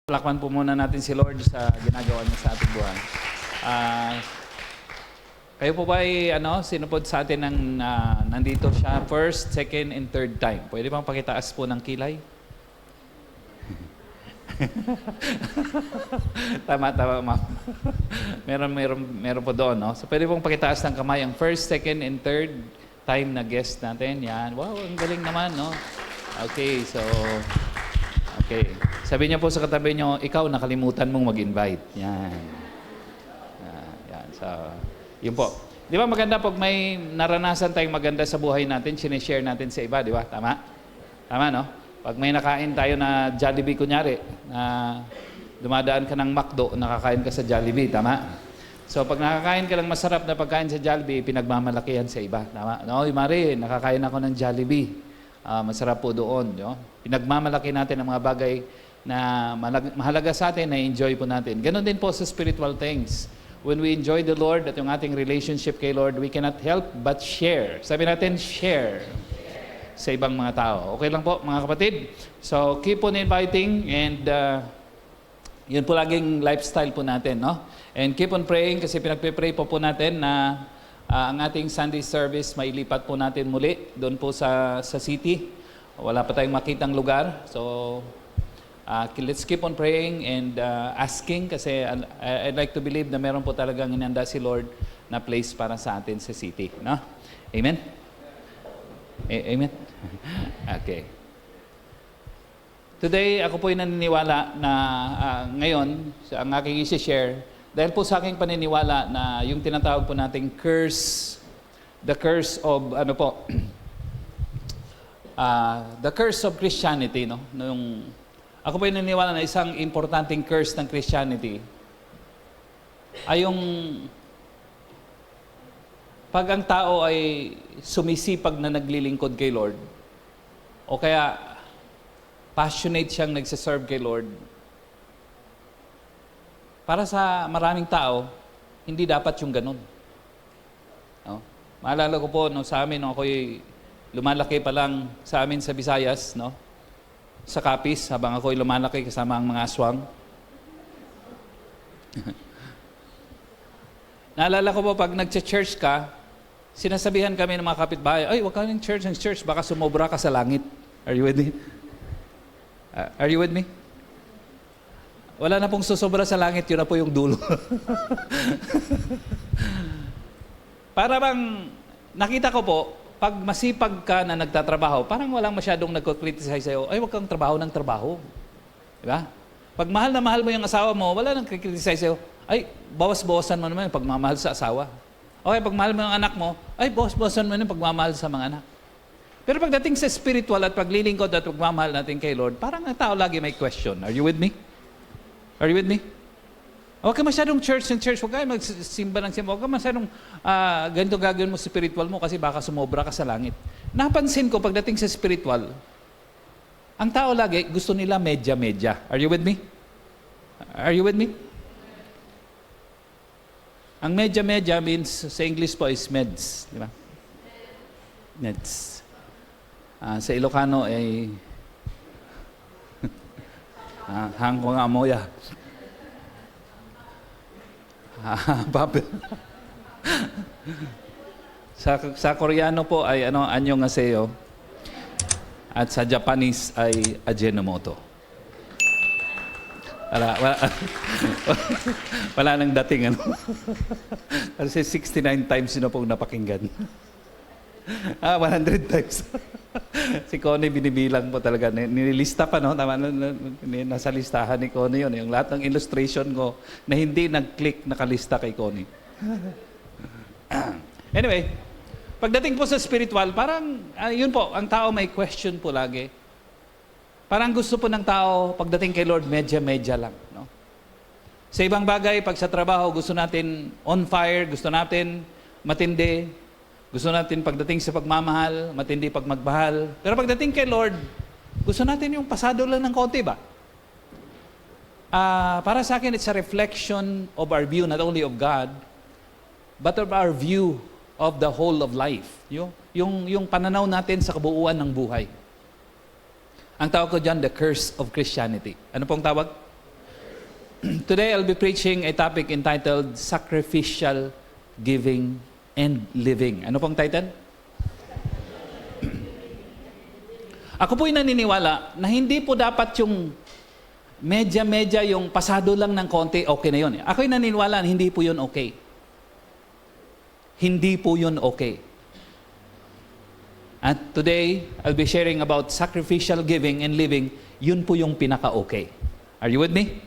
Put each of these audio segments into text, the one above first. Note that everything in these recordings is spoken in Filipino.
Lakman po muna natin si Lord sa ginagawa niya sa ating buhay. Kayo po ba ay sinupod sa atin ng nandito siya first, second, and third time? Pwede bang pakitaas po ng kilay? Tama, ma'am. meron po doon, no? So pwede pong pakitaas ng kamay ang first, second, and third time na guest natin. Yan. Wow, ang galing naman, no? Okay, so okay. Sabi niyo po sa katabi niyo, ikaw nakalimutan mong mag-invite. Yan. Yan. So, yun po. Di ba maganda pag may naranasan tayong maganda sa buhay natin, sinishare natin sa iba, di ba? Tama? Tama, no? Pag may nakain tayo na Jollibee, kunyari, na dumadaan ka ng McDo, nakakain ka sa Jollibee, tama? So, pag nakakain ka ng masarap na pagkain sa Jollibee, pinagmamalaki yan sa iba, tama? No, Mari, nakakain ako ng Jollibee. Masarap po doon. No? Pinagmamalaki natin ang mga bagay na mahalaga sa atin, na enjoy po natin. Ganon din po sa spiritual things. When we enjoy the Lord at yung ating relationship kay Lord, we cannot help but share. Sabi natin, share sa ibang mga tao. Okay lang po, mga kapatid? So, keep on inviting and yun po laging lifestyle po natin. No? And keep on praying kasi pinagpe-pray po natin na ang ating Sunday service, mailipat po natin muli doon po sa city. Wala pa tayong makitang lugar. So, let's keep on praying and asking kasi I'd like to believe na meron po talagang inanda si Lord na place para sa atin sa city. No? Amen? Amen? Okay. Today, ako po ay naniniwala na ngayon, ang aking isi-share, dahil po sa aking paniniwala na yung tinatawag po nating curse, the curse of, the curse of Christianity, no? Ako po ay naniniwala na isang importanteng curse ng Christianity ay yung pag ang tao ay sumisipag na naglilingkod kay Lord o kaya passionate siyang nagsiserve kay Lord, para sa maraming tao, hindi dapat yung ganun. No? Maalala ko po, sa amin, ako'y lumalaki pa lang sa amin sa Visayas, no? Sa Capiz, habang ako'y lumalaki kasama ang mga aswang. Naalala ko po, pag nag-church ka, sinasabihan kami ng mga kapitbahay, ay, huwag ka ng church, baka sumobra ka sa langit. Are you with me? Are you with me? Wala na pong susobra sa langit, yun na po yung dulo. Para bang, nakita ko po, pag masipag ka na nagtatrabaho, parang walang masyadong nagko-criticize sa'yo, ay, huwag kang trabaho ng trabaho. Diba? Pag mahal na mahal mo yung asawa mo, wala nang criticize sa'yo, ay, bawas-bawasan mo naman yung pagmamahal sa asawa. Okay, pag mahal mo yung anak mo, ay, bawas-bawasan mo yung pagmamahal sa mga anak. Pero pagdating sa spiritual at paglilingkod at pagmamahal natin kay Lord, parang ang tao lagi may question. Are you with me? Are you with me? Huwag ka masyadong church, huwag ka magsimba ng simba, huwag ka masyadong ganito gagawin mo spiritual mo kasi baka sumobra ka sa langit. Napansin ko pagdating sa spiritual, ang tao lagi gusto nila medya-medya. Are you with me? Are you with me? Ang medya-medya means, sa English po is meds. Di ba? Meds. Sa Ilocano ay hang ko nga moya. sa Koreano po ay annyeonghaseyo. At sa Japanese ay ajinomoto. Wala nang dating Kasi 69 times yun na pong napakinggan. 100 times. Si Connie binibilang po talaga. Nilista pa, no? Tama, nasa listahan ni Connie yun. Yung lahat ng illustration ko na hindi nag-click nakalista kay Connie. Anyway, pagdating po sa spiritual, parang, yun po, ang tao may question po lagi. Parang gusto po ng tao, pagdating kay Lord, medya-medya lang. No? Sa ibang bagay, pag sa trabaho, gusto natin on fire, gusto natin matindi, gusto natin pagdating sa pagmamahal, matindi pag magmahal. Pero pagdating kay Lord, gusto natin yung pasado lang ng konti ba? Para sa akin, it's a reflection of our view, not only of God, but of our view of the whole of life. Yung pananaw natin sa kabuuan ng buhay. Ang tawag ko dyan, the curse of Christianity. Ano pong tawag? Today I'll be preaching a topic entitled Sacrificial Giving and Living. Ano pong title? Ako po'y naniniwala na hindi po dapat yung medya-medya, yung pasado lang ng konti, okay na yun. Ako'y naniniwala na hindi po yun okay. Hindi po yun okay. And today, I'll be sharing about sacrificial giving and living. Yun po yung pinaka-okay. Are you with me?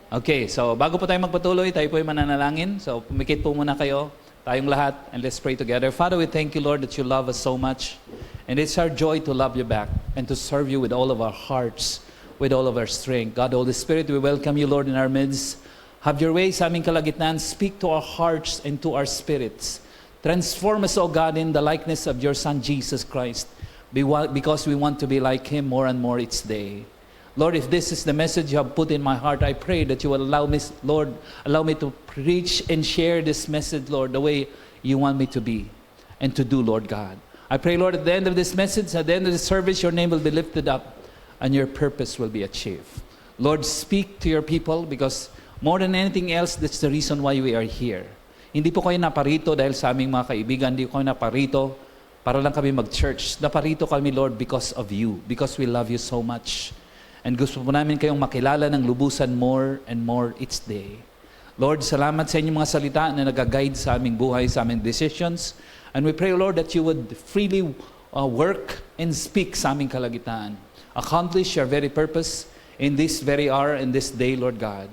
Okay, so bago po tayo magpatuloy, tayo po ay mananalangin. So pumikit po muna kayo, tayong lahat, and let's pray together. Father, we thank you, Lord, that you love us so much. And it's our joy to love you back and to serve you with all of our hearts, with all of our strength. God, Holy Spirit, we welcome you, Lord, in our midst. Have your way sa aming kalagitnaan. Speak to our hearts and to our spirits. Transform us, O God, in the likeness of your Son, Jesus Christ, because we want to be like Him more and more each day. Lord, if this is the message you have put in my heart, I pray that you will allow me, Lord, allow me to preach and share this message, Lord, the way you want me to be and to do, Lord God. I pray, Lord, at the end of this message, at the end of this service, your name will be lifted up and your purpose will be achieved. Lord, speak to your people because more than anything else, that's the reason why we are here. Hindi po kayo naparito dahil sa aming mga kaibigan, hindi po kayo naparito para lang kami mag-church. Naparito kami, Lord, because of you, because we love you so much. And gusto po namin kayong makilala ng lubusan more and more each day. Lord, salamat sa inyong mga salita na nag-guide sa aming buhay, sa aming decisions. And we pray, Lord, that you would freely work and speak sa aming kalagitaan. Accomplish your very purpose in this very hour, in this day, Lord God.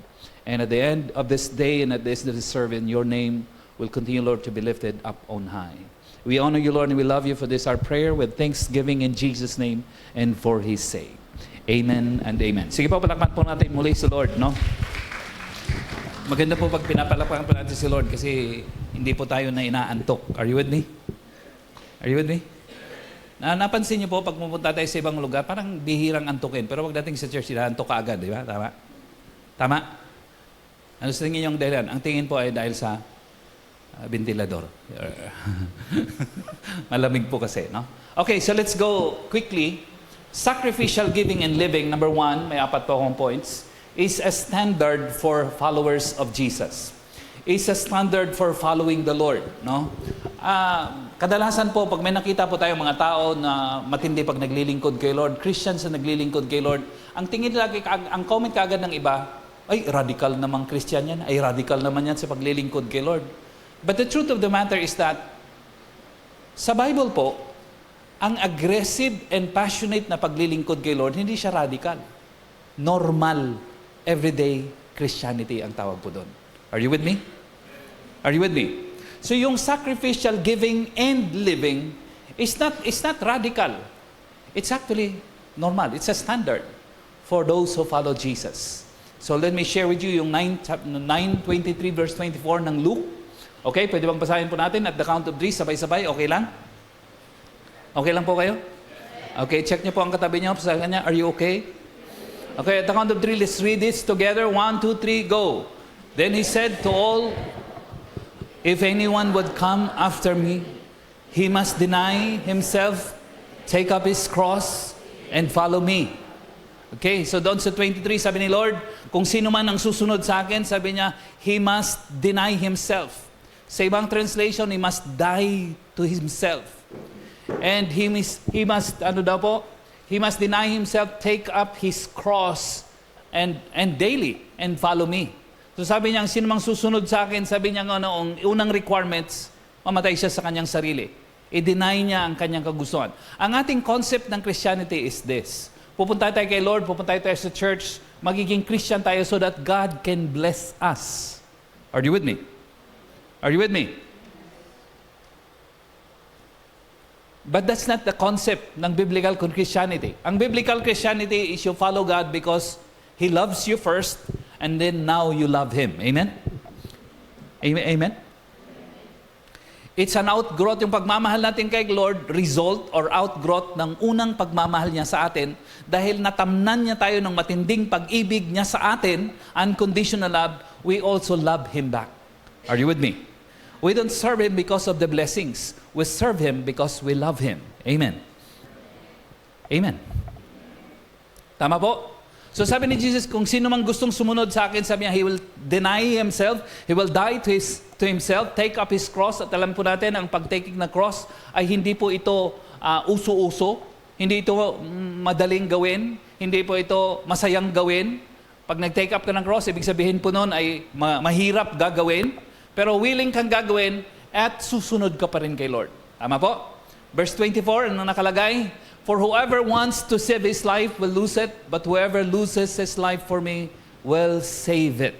And at the end of this day and at this service, your name will continue, Lord, to be lifted up on high. We honor you, Lord, and we love you for this, our prayer with thanksgiving in Jesus' name and for His sake. Amen and amen. Sige po, palakpan po natin muli si Lord, no? Maganda po pag pinapalakpan po natin si Lord kasi hindi po tayo na inaantok. Are you with me? Are you with me? Napansin niyo po, pag pupunta tayo sa ibang lugar, parang bihirang antukin. Pero pag dating sa church, inaantok ka agad, di ba? Tama? Tama? Ano sa tingin yung dahilan? Ang tingin po ay dahil sa ventilador. Malamig po kasi, no? Okay, so let's go quickly. Sacrificial giving and living, number one, may 4 po akong points, is a standard for followers of Jesus. Is a standard for following the Lord, no? Kadalasan po, pag may nakita po tayong mga tao na matindi pag naglilingkod kay Lord, Christians na naglilingkod kay Lord, ang tingin lagi, ang comment kaagad ng iba, ay, radical namang Christian yan. Ay, radical naman yan sa paglilingkod kay Lord. But the truth of the matter is that, sa Bible po, ang aggressive and passionate na paglilingkod kay Lord, hindi siya radical. Normal, everyday Christianity ang tawag po doon. Are you with me? Are you with me? So yung sacrificial giving and living is not radical. It's actually normal. It's a standard for those who follow Jesus. So let me share with you yung 9:23 verse 24 ng Luke. Okay, pwede bang basahin po natin at the count of 3, sabay-sabay, okay lang? Okay lang po kayo? Okay, check niyo po ang katabi niyo sa kanya. Are you okay? Okay, at the count of 3, let's read this together. 1, 2, 3, go. Then he said to all, if anyone would come after me, he must deny himself, take up his cross, and follow me. Okay, so doon sa 23, sabi ni Lord, kung sino man ang susunod sa akin, sabi niya, he must deny himself. Sa ibang translation, he must die to himself. And he must, ano daw po? He must deny himself, take up his cross, and daily, and follow me. So sabi niya, sino mang susunod sa akin, sabi niya ang unang requirements, mamatay siya sa kanyang sarili. I-deny niya ang kanyang kagustuhan. Ang ating concept ng Christianity is this. Pupunta tayo kay Lord, pupunta tayo sa church, magiging Christian tayo so that God can bless us. Are you with me? Are you with me? But that's not the concept ng biblical Christianity. Ang biblical Christianity is you follow God because He loves you first and then now you love Him. Amen? Amen? It's an outgrowth, yung pagmamahal natin kay Lord, result or outgrowth ng unang pagmamahal niya sa atin dahil natamnan niya tayo ng matinding pag-ibig niya sa atin, unconditional love, we also love Him back. Are you with me? We don't serve Him because of the blessings. We serve Him because we love Him. Amen. Amen. Tama po? So sabi ni Jesus, kung sino mang gustong sumunod sa akin, sabi niya, he will deny himself, he will die to himself, take up his cross. At alam po natin, ang pag-taking na cross ay hindi po ito uso-uso, hindi ito madaling gawin, hindi po ito masayang gawin. Pag nag-take up ka ng cross, ibig sabihin po noon ay mahirap gagawin, pero willing kang gagawin at susunod ka pa rin kay Lord. Tama po? Verse 24, ano nakalagay? For whoever wants to save his life will lose it, but whoever loses his life for me will save it.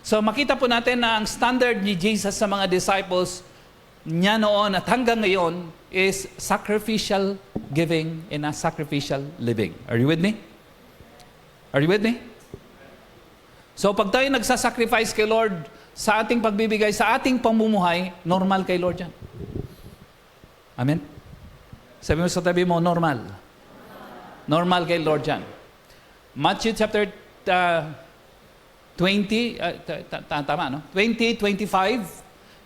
So makita po natin na ang standard ni Jesus sa mga disciples niya noon at hanggang ngayon is sacrificial giving and a sacrificial living. Are you with me? Are you with me? So pag tayo nagsasacrifice kay Lord sa ating pagbibigay, sa ating pamumuhay, normal kay Lord yan. Amen? Sabi mo sa tabi mo, normal. Normal kay Lord yan. Matthew chapter 20, tama, no? 20:25,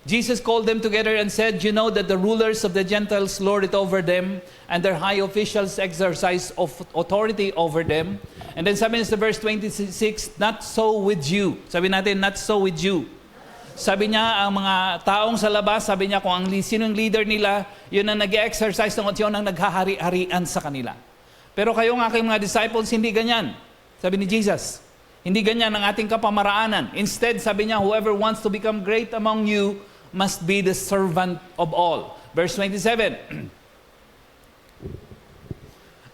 Jesus called them together and said, you know that the rulers of the Gentiles lord it over them, and their high officials exercise of authority over them. And then sabi niya sa verse 26, not so with you. Sabi natin, not so with you. Sabi niya, ang mga taong sa labas, sabi niya kung sinong leader nila, yun ang nag-exercise ng yun ang naghahari-harian sa kanila. Pero kayo ng aking mga disciples, hindi ganyan. Sabi ni Jesus, hindi ganyan ang ating kapamaraanan. Instead, sabi niya, whoever wants to become great among you must be the servant of all. Verse 27,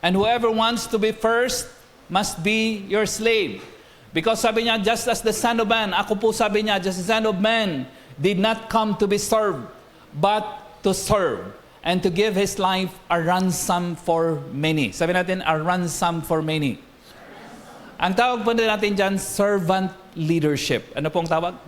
and whoever wants to be first must be your slave. Because sabi niya, just as the Son of Man, ako po sabi niya, just the Son of Man did not come to be served, but to serve, and to give His life a ransom for many. Sabi natin, a ransom for many. Ang tawag po natin dyan, servant leadership. Ano pong tawag?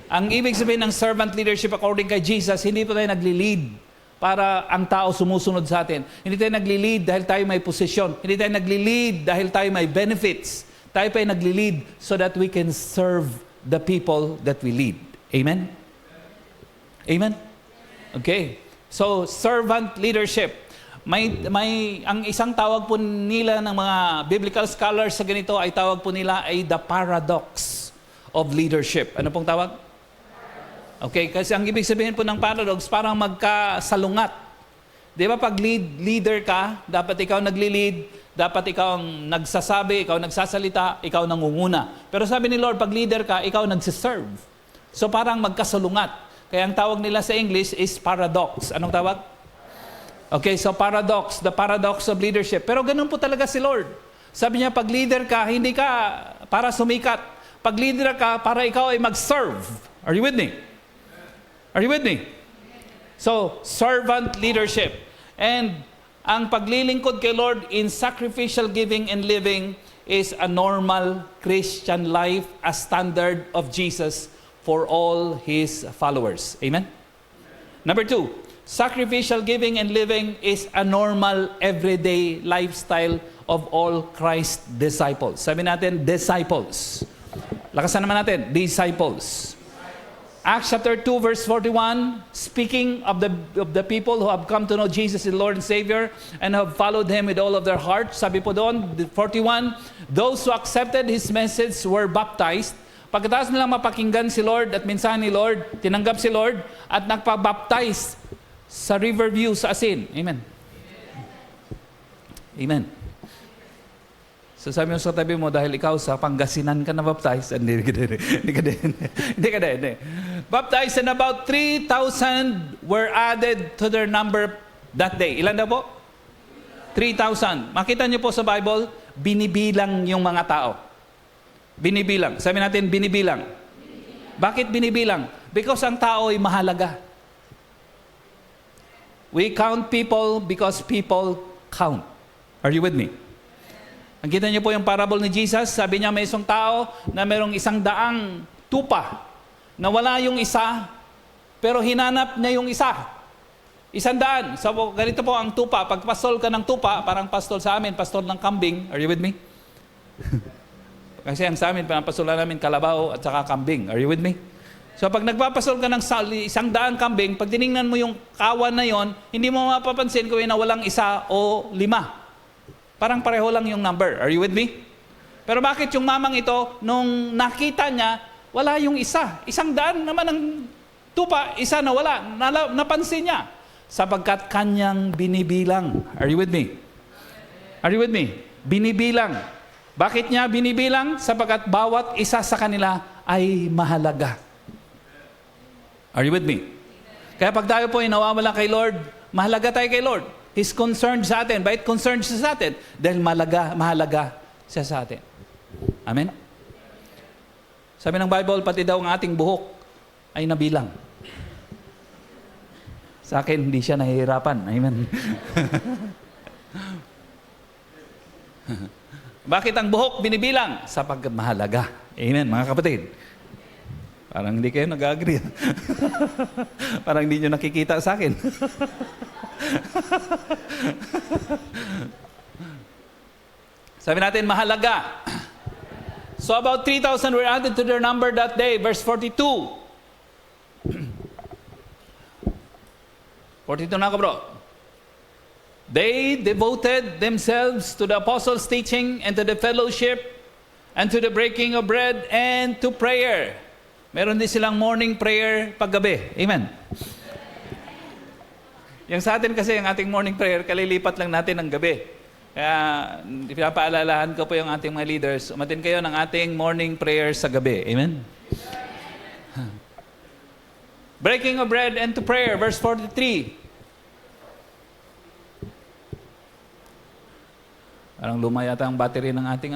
Ang ibig sabihin ng servant leadership according kay Jesus, hindi po tayo nagli-lead para ang tao sumusunod sa atin. Hindi tayo nagli-lead dahil tayo may posisyon. Hindi tayo nagli-lead dahil tayo may benefits. Tayo pa ay nagli-lead so that we can serve the people that we lead. Amen? Amen? Okay. So, servant leadership. Ang isang tawag po nila ng mga biblical scholars sa ganito ay tawag po nila ay the paradox of leadership. Ano pong tawag? Okay, kasi ang ibig sabihin po ng paradox, parang magkasalungat. Di ba pag leader ka, dapat ikaw nagli-lead, dapat ikaw ang nagsasabi, ikaw nagsasalita, ikaw nangunguna. Pero sabi ni Lord, pag leader ka, ikaw nagsiserve. So parang magkasalungat. Kaya ang tawag nila sa English is paradox. Anong tawag? Okay, so paradox, the paradox of leadership. Pero ganun po talaga si Lord. Sabi niya, pag leader ka, hindi ka para sumikat. Pag leader ka, para ikaw ay mag-serve. Are you with me? Are you with me? So, servant leadership. And ang paglilingkod kay Lord in sacrificial giving and living is a normal Christian life, a standard of Jesus for all His followers. Amen? Number 2, sacrificial giving and living is a normal everyday lifestyle of all Christ's disciples. Sabi natin, disciples. Lakasan naman natin, disciples. Acts chapter 2 verse 41, speaking of the people who have come to know Jesus as Lord and Savior and have followed Him with all of their heart. Sabi po doon, 41, those who accepted His message were baptized. Pagkatapos nilang mapakinggan si Lord at minsan ni Lord, tinanggap si Lord at nagpa-baptize sa Riverview sa Asin. Amen. Amen. So sabi mo sa tabi mo, dahil ikaw sa Pangasinan ka na-baptize, hindi ka din. Baptized and about 3,000 were added to their number that day. Ilan daw po? 3,000. Makita niyo po sa Bible, binibilang yung mga tao. Binibilang. Sabi natin, binibilang. Bakit binibilang? Because ang tao ay mahalaga. We count people because people count. Are you with me? Ang kita niyo po yung parable ni Jesus, sabi niya may isang tao na mayroong 100 tupa. Nawala yung isa, pero hinanap niya yung isa. 100. So ganito po ang tupa. Pag pastol ka ng tupa, parang pastol sa amin, pastol ng kambing. Are you with me? Kasi ang sa amin, panapastolan namin kalabaw at saka kambing. Are you with me? So pag nagpapastol ka ng 100 kambing, pag tiningnan mo yung kawan na yon, hindi mo mapapansin kung na walang isa o 5. Parang pareho lang yung number. Are you with me? Pero bakit yung mamang ito, nung nakita niya, wala yung isa. 100 naman ang tupa, isa na wala. Napansin niya. Sapagkat kanyang binibilang. Are you with me? Are you with me? Binibilang. Bakit niya binibilang? Sapagkat bawat isa sa kanila ay mahalaga. Are you with me? Kaya pag tayo po ay nawawala kay Lord, mahalaga tayo kay Lord. He's concerned sa atin. Bakit concerned siya sa atin? Dahil mahalaga siya sa atin. Amen? Sabi ng Bible, pati daw ang ating buhok ay nabilang. Sa akin, hindi siya nahihirapan. Amen? Bakit ang buhok binibilang? Sapagkat mahalaga. Amen, mga kapatid. Parang hindi kayo nag-agree. Parang hindi nyo nakikita sa akin. Sabi natin, mahalaga. So about 3,000 were added to their number that day. Verse 42. 42 na ka, bro. They devoted themselves to the apostles' teaching and to the fellowship and to the breaking of bread and to prayer. Meron din silang morning prayer paggabi. Amen. Yung sa atin kasi, yung ating morning prayer, kalilipat lang natin ng gabi. Kaya, pinapaalalahan ko po yung ating mga leaders, umatin kayo ng ating morning prayer sa gabi. Amen? Breaking of bread and to prayer, verse 43. Parang luma yata ang battery ng ating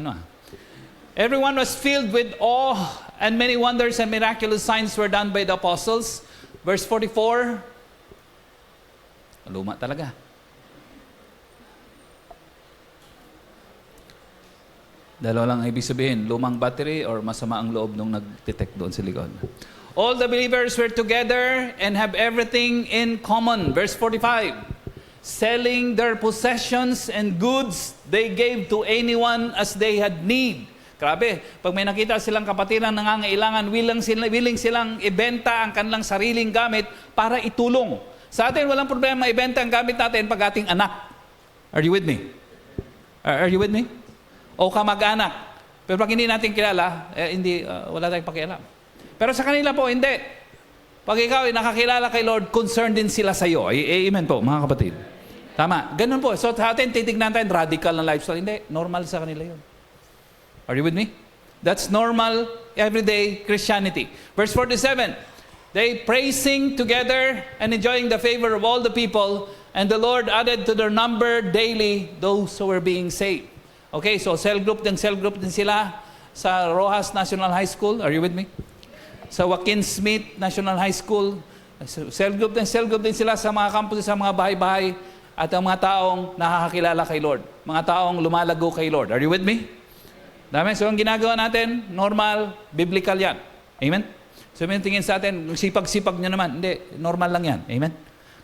Everyone was filled with awe, and many wonders and miraculous signs were done by the apostles. Verse 44. Luma talaga. Dalawa lang ibig sabihin, lumang battery or masama ang loob nung nag-detect doon sa likod. All the believers were together and have everything in common. Verse 45. Selling their possessions and goods, they gave to anyone as they had need. Grabe, pag may nakita silang kapatiran nangangailangan, willing silang ibenta ang kanilang sariling gamit para itulong. Sa atin, walang problema ibenta ang gamit natin pag ating anak. Are you with me? Are you with me? O kamag-anak. Pero pag hindi natin kilala, wala tayong pakialam. Pero sa kanila po, hindi. Pag ikaw ay nakakilala kay Lord, concerned din sila sa iyo. Amen po, mga kapatid. Tama. Ganun po. So sa atin, titignan tayo, radical na lifestyle. Hindi. Normal sa kanila yun. Are you with me? That's normal, everyday Christianity. Verse 47. They praising together and enjoying the favor of all the people, and the Lord added to their number daily those who were being saved. Okay, so cell group din sila sa Rojas National High School. Are you with me? Sa Joaquin Smith National High School. Cell group din sila sa mga campus, sa mga bahay-bahay, at ang mga taong nakakakilala kay Lord. Mga taong lumalago kay Lord. Are you with me? Dami. So ang ginagawa natin, normal, biblical yan. Amen? So may tingin sa atin, sipag-sipag nyo naman. Hindi, normal lang yan. Amen?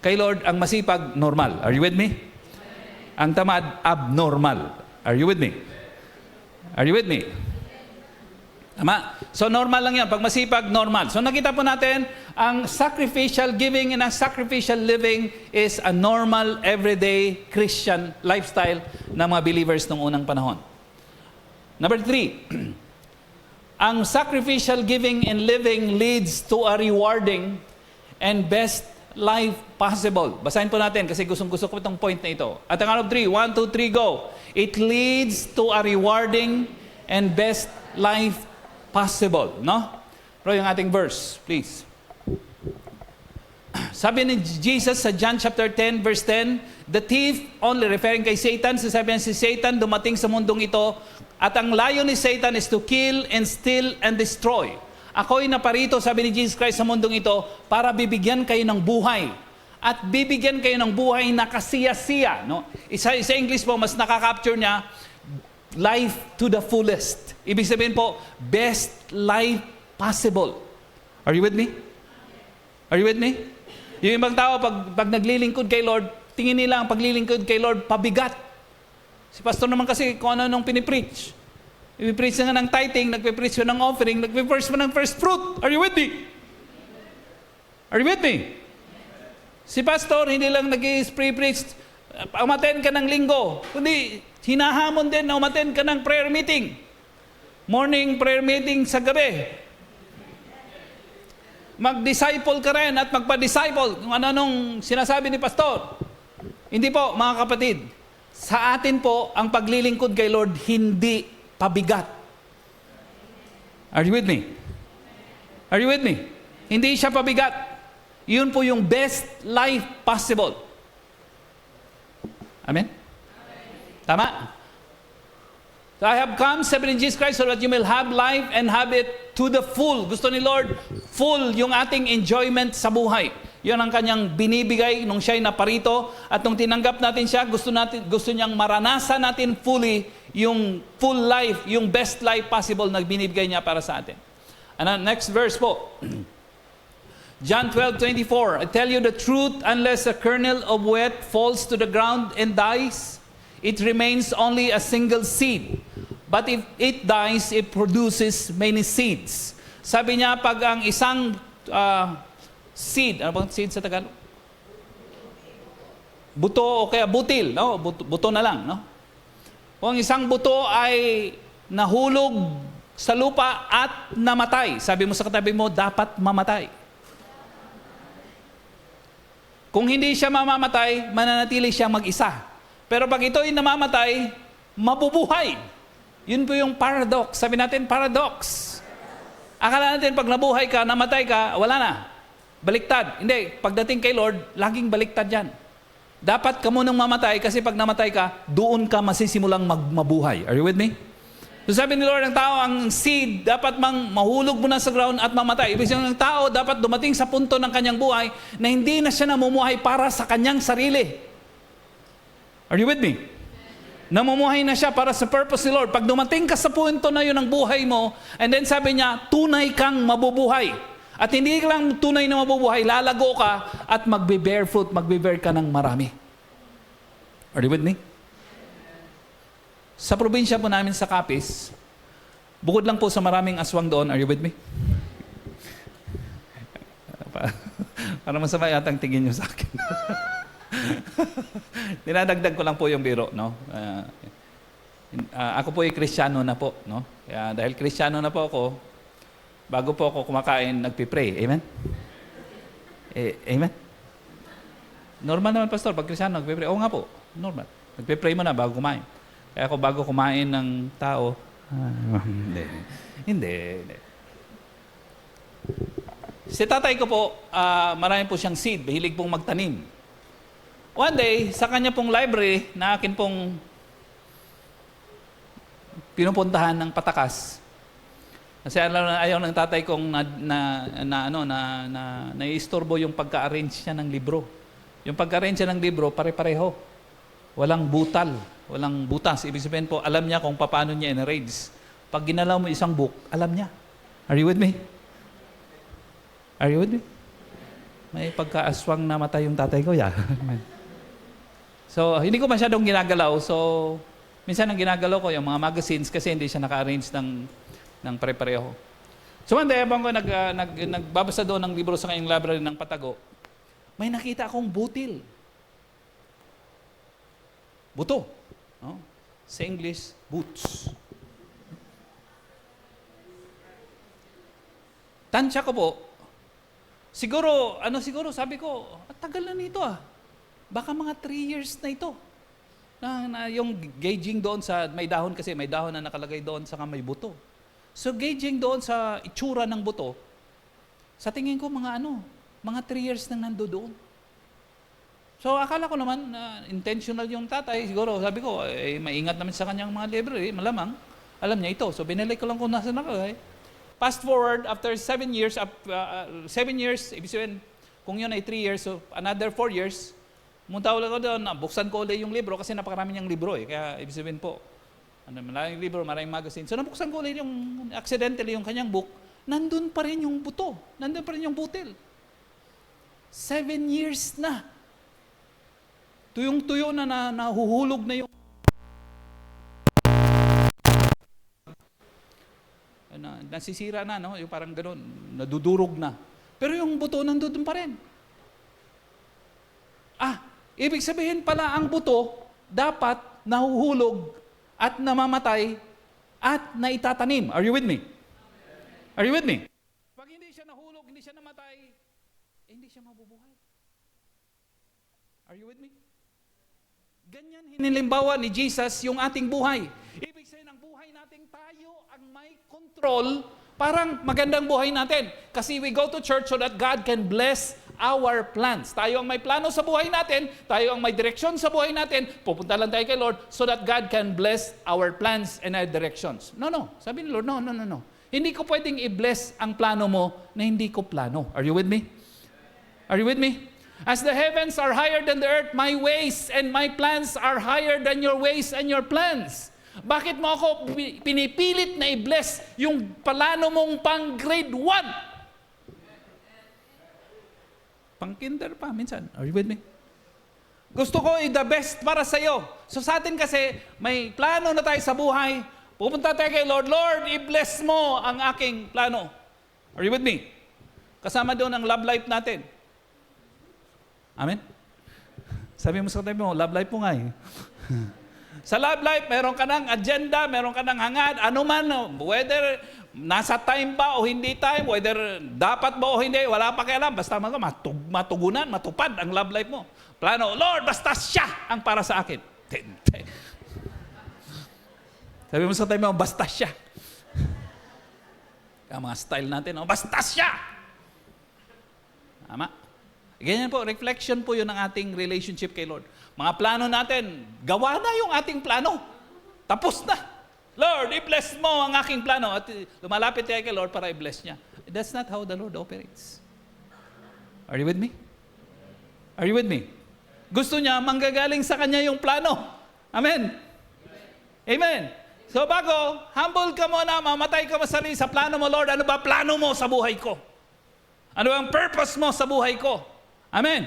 Kay Lord, ang masipag, normal. Are you with me? Ang tamad, abnormal. Are you with me? Are you with me? Tama? So normal lang yan. Pag masipag, normal. So nakita po natin, ang sacrificial giving and ang sacrificial living is a normal, everyday Christian lifestyle ng mga believers ng unang panahon. Number 3, ang sacrificial giving and living leads to a rewarding and best life possible. Basahin po natin kasi gustong-gusto ko itong point na ito. At ang count of 3, 1, 2, 3, go. It leads to a rewarding and best life possible. No? Pero yung ating verse, please. Sabi ni Jesus sa John chapter 10, verse 10, the thief, only referring kay Satan, sasabi niya si Satan dumating sa mundong ito, at ang layo ni Satan is to kill and steal and destroy. Ako'y naparito, sabi ni Jesus Christ, sa mundong ito, para bibigyan kayo ng buhay. At bibigyan kayo ng buhay na kasiya-siya. No? Sa English po, mas nakaka-capture niya, life to the fullest. Ibig sabihin po, best life possible. Are you with me? Are you with me? Yung ibang tao, pag naglilingkod kay Lord, tingin nila ang paglilingkod kay Lord pabigat. Si pastor naman kasi kung ano nung pinipreach. Ipipreach na nga ng tithing, nagpipreach ko ng offering, nagpipreach mo ng first fruit. Are you with me? Are you with me? Si pastor, hindi lang nag-preach, umaten ka ng linggo, kundi hinahamon din na umaten ka ng prayer meeting. morning prayer meeting sa gabi. Mag-disciple ka rin at magpa-disciple kung ano-anong sinasabi ni pastor. Hindi po, mga kapatid. Sa atin po, ang paglilingkod kay Lord, hindi pabigat. Are you with me? Are you with me? Hindi siya pabigat. Yun po yung best life possible. Amen? Tama? So I have come, sabi ni Jesus Christ, so that you may have life and have it to the full. Gusto ni Lord, full yung ating enjoyment sa buhay. Yun ang kanyang binibigay nung siya'y naparito. At nung tinanggap natin siya, gusto niyang maranasan natin fully yung full life, yung best life possible na binibigay niya para sa atin. And next verse po. John 12:24. I tell you the truth, unless a kernel of wheat falls to the ground and dies, it remains only a single seed. But if it dies, it produces many seeds. Sabi niya, pag ang isang seed, ano bang seed sa Tagalog? Buto o kaya butil, no? Buto na lang, no? Kung isang buto ay nahulog sa lupa at namatay, sabi mo sa katabi mo, dapat mamatay. Kung hindi siya mamamatay, mananatili siya mag-isa. Pero pag ito'y namamatay, mabubuhay. Yun po yung paradox. Sabi natin, paradox. Akala natin pag nabuhay ka, namatay ka, wala na. Baliktad. Hindi, pagdating kay Lord, laging baliktad yan. Dapat ka munang mamatay kasi pag namatay ka, doon ka masisimulang mabuhay. Are you with me? So sabi ni Lord, ang tao, ang seed, dapat mahulog muna sa ground at mamatay. Ibig sabihin ng tao, dapat dumating sa punto ng kanyang buhay na hindi na siya namumuhay para sa kanyang sarili. Are you with me? Namumuhay na siya para sa purpose ni Lord. Pag dumating ka sa punto na yun ng buhay mo, and then sabi niya, tunay kang mabubuhay. At hindi lang tunay na mabubuhay, lalago ka at magbe-bear fruit, magbe-bear ka ng marami. Are you with me? Sa probinsya po namin sa Capiz, bukod lang po sa maraming aswang doon, are you with me? Para masama yatang tingin nyo sa akin. Dinadagdag ko lang po yung biro, no? Ako po ay Kristiyano na po, no? Kaya dahil Kristiyano na po ako, bago po ako kumakain, nagpipray. Amen? Amen? Normal naman, Pastor, pag Kristiyano, nagpipray. Oo nga po, normal. Nagpipray mo na bago kumain. Kaya ako bago kumain ng tao, hindi. Si tatay ko po, marami po siyang seed, mahilig pong magtanim. One day, sa kanya pong library, na akin pong pinupuntahan ng patakas, kasi ayaw ng tatay kong naiistorbo yung pagka-arrange niya ng libro. Yung pagka-arrange niya ng libro, pare-pareho. Walang butal, walang butas. Ibig sabihin po, alam niya kung paano niya in-arrange. Pag ginalaw mo isang book, alam niya. Are you with me? Are you with me? May pagka-aswang namatay yung tatay ko, yeah. So, hindi ko masyadong ginagalaw. So, minsan ang ginagalaw ko yung mga magazines kasi hindi siya naka-arrange ng pare-pareho. So, one day, habang ko nagbabasa doon ng libro sa kanyang library ng Patago, may nakita akong butil. Buto. No? Sa English, boots. Tansya ko po, siguro, sabi ko, tagal na nito ah. Baka mga 3 years na ito. Na yung gauging doon sa, may dahon kasi, may dahon na nakalagay doon sa may buto. So gauging doon sa itsura ng buto, sa tingin ko mga 3 years nang nandoon. So akala ko naman na intentional yung tatay, siguro sabi ko, maingat naman sa kanyang mga library, malamang, alam niya ito. So binalik ko lang kung nasa nakalagay. Fast forward, after 7 years, 7 years, ibig sabihin, kung yun ay 3 years, so another 4 years, munta ulit ko doon, buksan ko ulit yung libro kasi napakarami niyang libro eh. Kaya ibig sabihin po, maraming libro, maraming magazine. So nabuksan ko ulit yung, accidentally yung kanyang book, nandun pa rin yung buto, nandun pa rin yung butil. 7 years na. Tuyong-tuyo na nahuhulog na yung nasisira na, no? Yung parang gano'n, nadudurog na. Pero yung buto nandun pa rin. Ibig sabihin pala ang buto dapat nahuhulog at namamatay at naitatanim. Are you with me? Are you with me? Pag hindi siya nahulog, hindi siya namatay, hindi siya mabubuhay. Are you with me? Ganyan hinilimbawa ni Jesus yung ating buhay. Ibig sabihin, ang buhay natin, tayo ang may control. Parang magandang buhay natin. Kasi we go to church so that God can bless our plans. Tayo ang may plano sa buhay natin. Tayo ang may direksyon sa buhay natin. Pupunta lang tayo kay Lord so that God can bless our plans and our directions. No. Sabi ni Lord, no. Hindi ko pwedeng i-bless ang plano mo na hindi ko plano. Are you with me? Are you with me? As the heavens are higher than the earth, my ways and my plans are higher than your ways and your plans. Bakit mo ako pinipilit na i-bless yung plano mong pang grade 1? Pang kinder pa minsan. Are you with me? Gusto ko the best para sa iyo. So sa atin kasi, may plano na tayo sa buhay. Pupunta tayo kay Lord. Lord, i-bless mo ang aking plano. Are you with me? Kasama doon ang love life natin. Amen? Sabi mo sa tabi mo, love life mo nga eh. Sa love life, meron ka ng agenda, meron ka ng hangad, ano man, whether nasa time ba o hindi time, whether dapat ba o hindi, wala pa kailan, basta matugunan, matupad ang love life mo. Plano, Lord, basta siya ang para sa akin. Sabi mo sa tabi mo, basta siya. Ang mga style natin, basta siya. Tama? Ganyan po, reflection po yun ng ating relationship kay Lord. Mga plano natin, gawa na yung ating plano. Tapos na. Lord, i-bless mo ang aking plano. At lumalapit tayo kay Lord para i-bless niya. That's not how the Lord operates. Are you with me? Are you with me? Gusto niya, manggagaling sa Kanya yung plano. Amen? Amen. So bago, humble ka muna, mamatay ka masali sa plano mo, Lord. Ano ba plano mo sa buhay ko? Ano ang purpose mo sa buhay ko? Amen.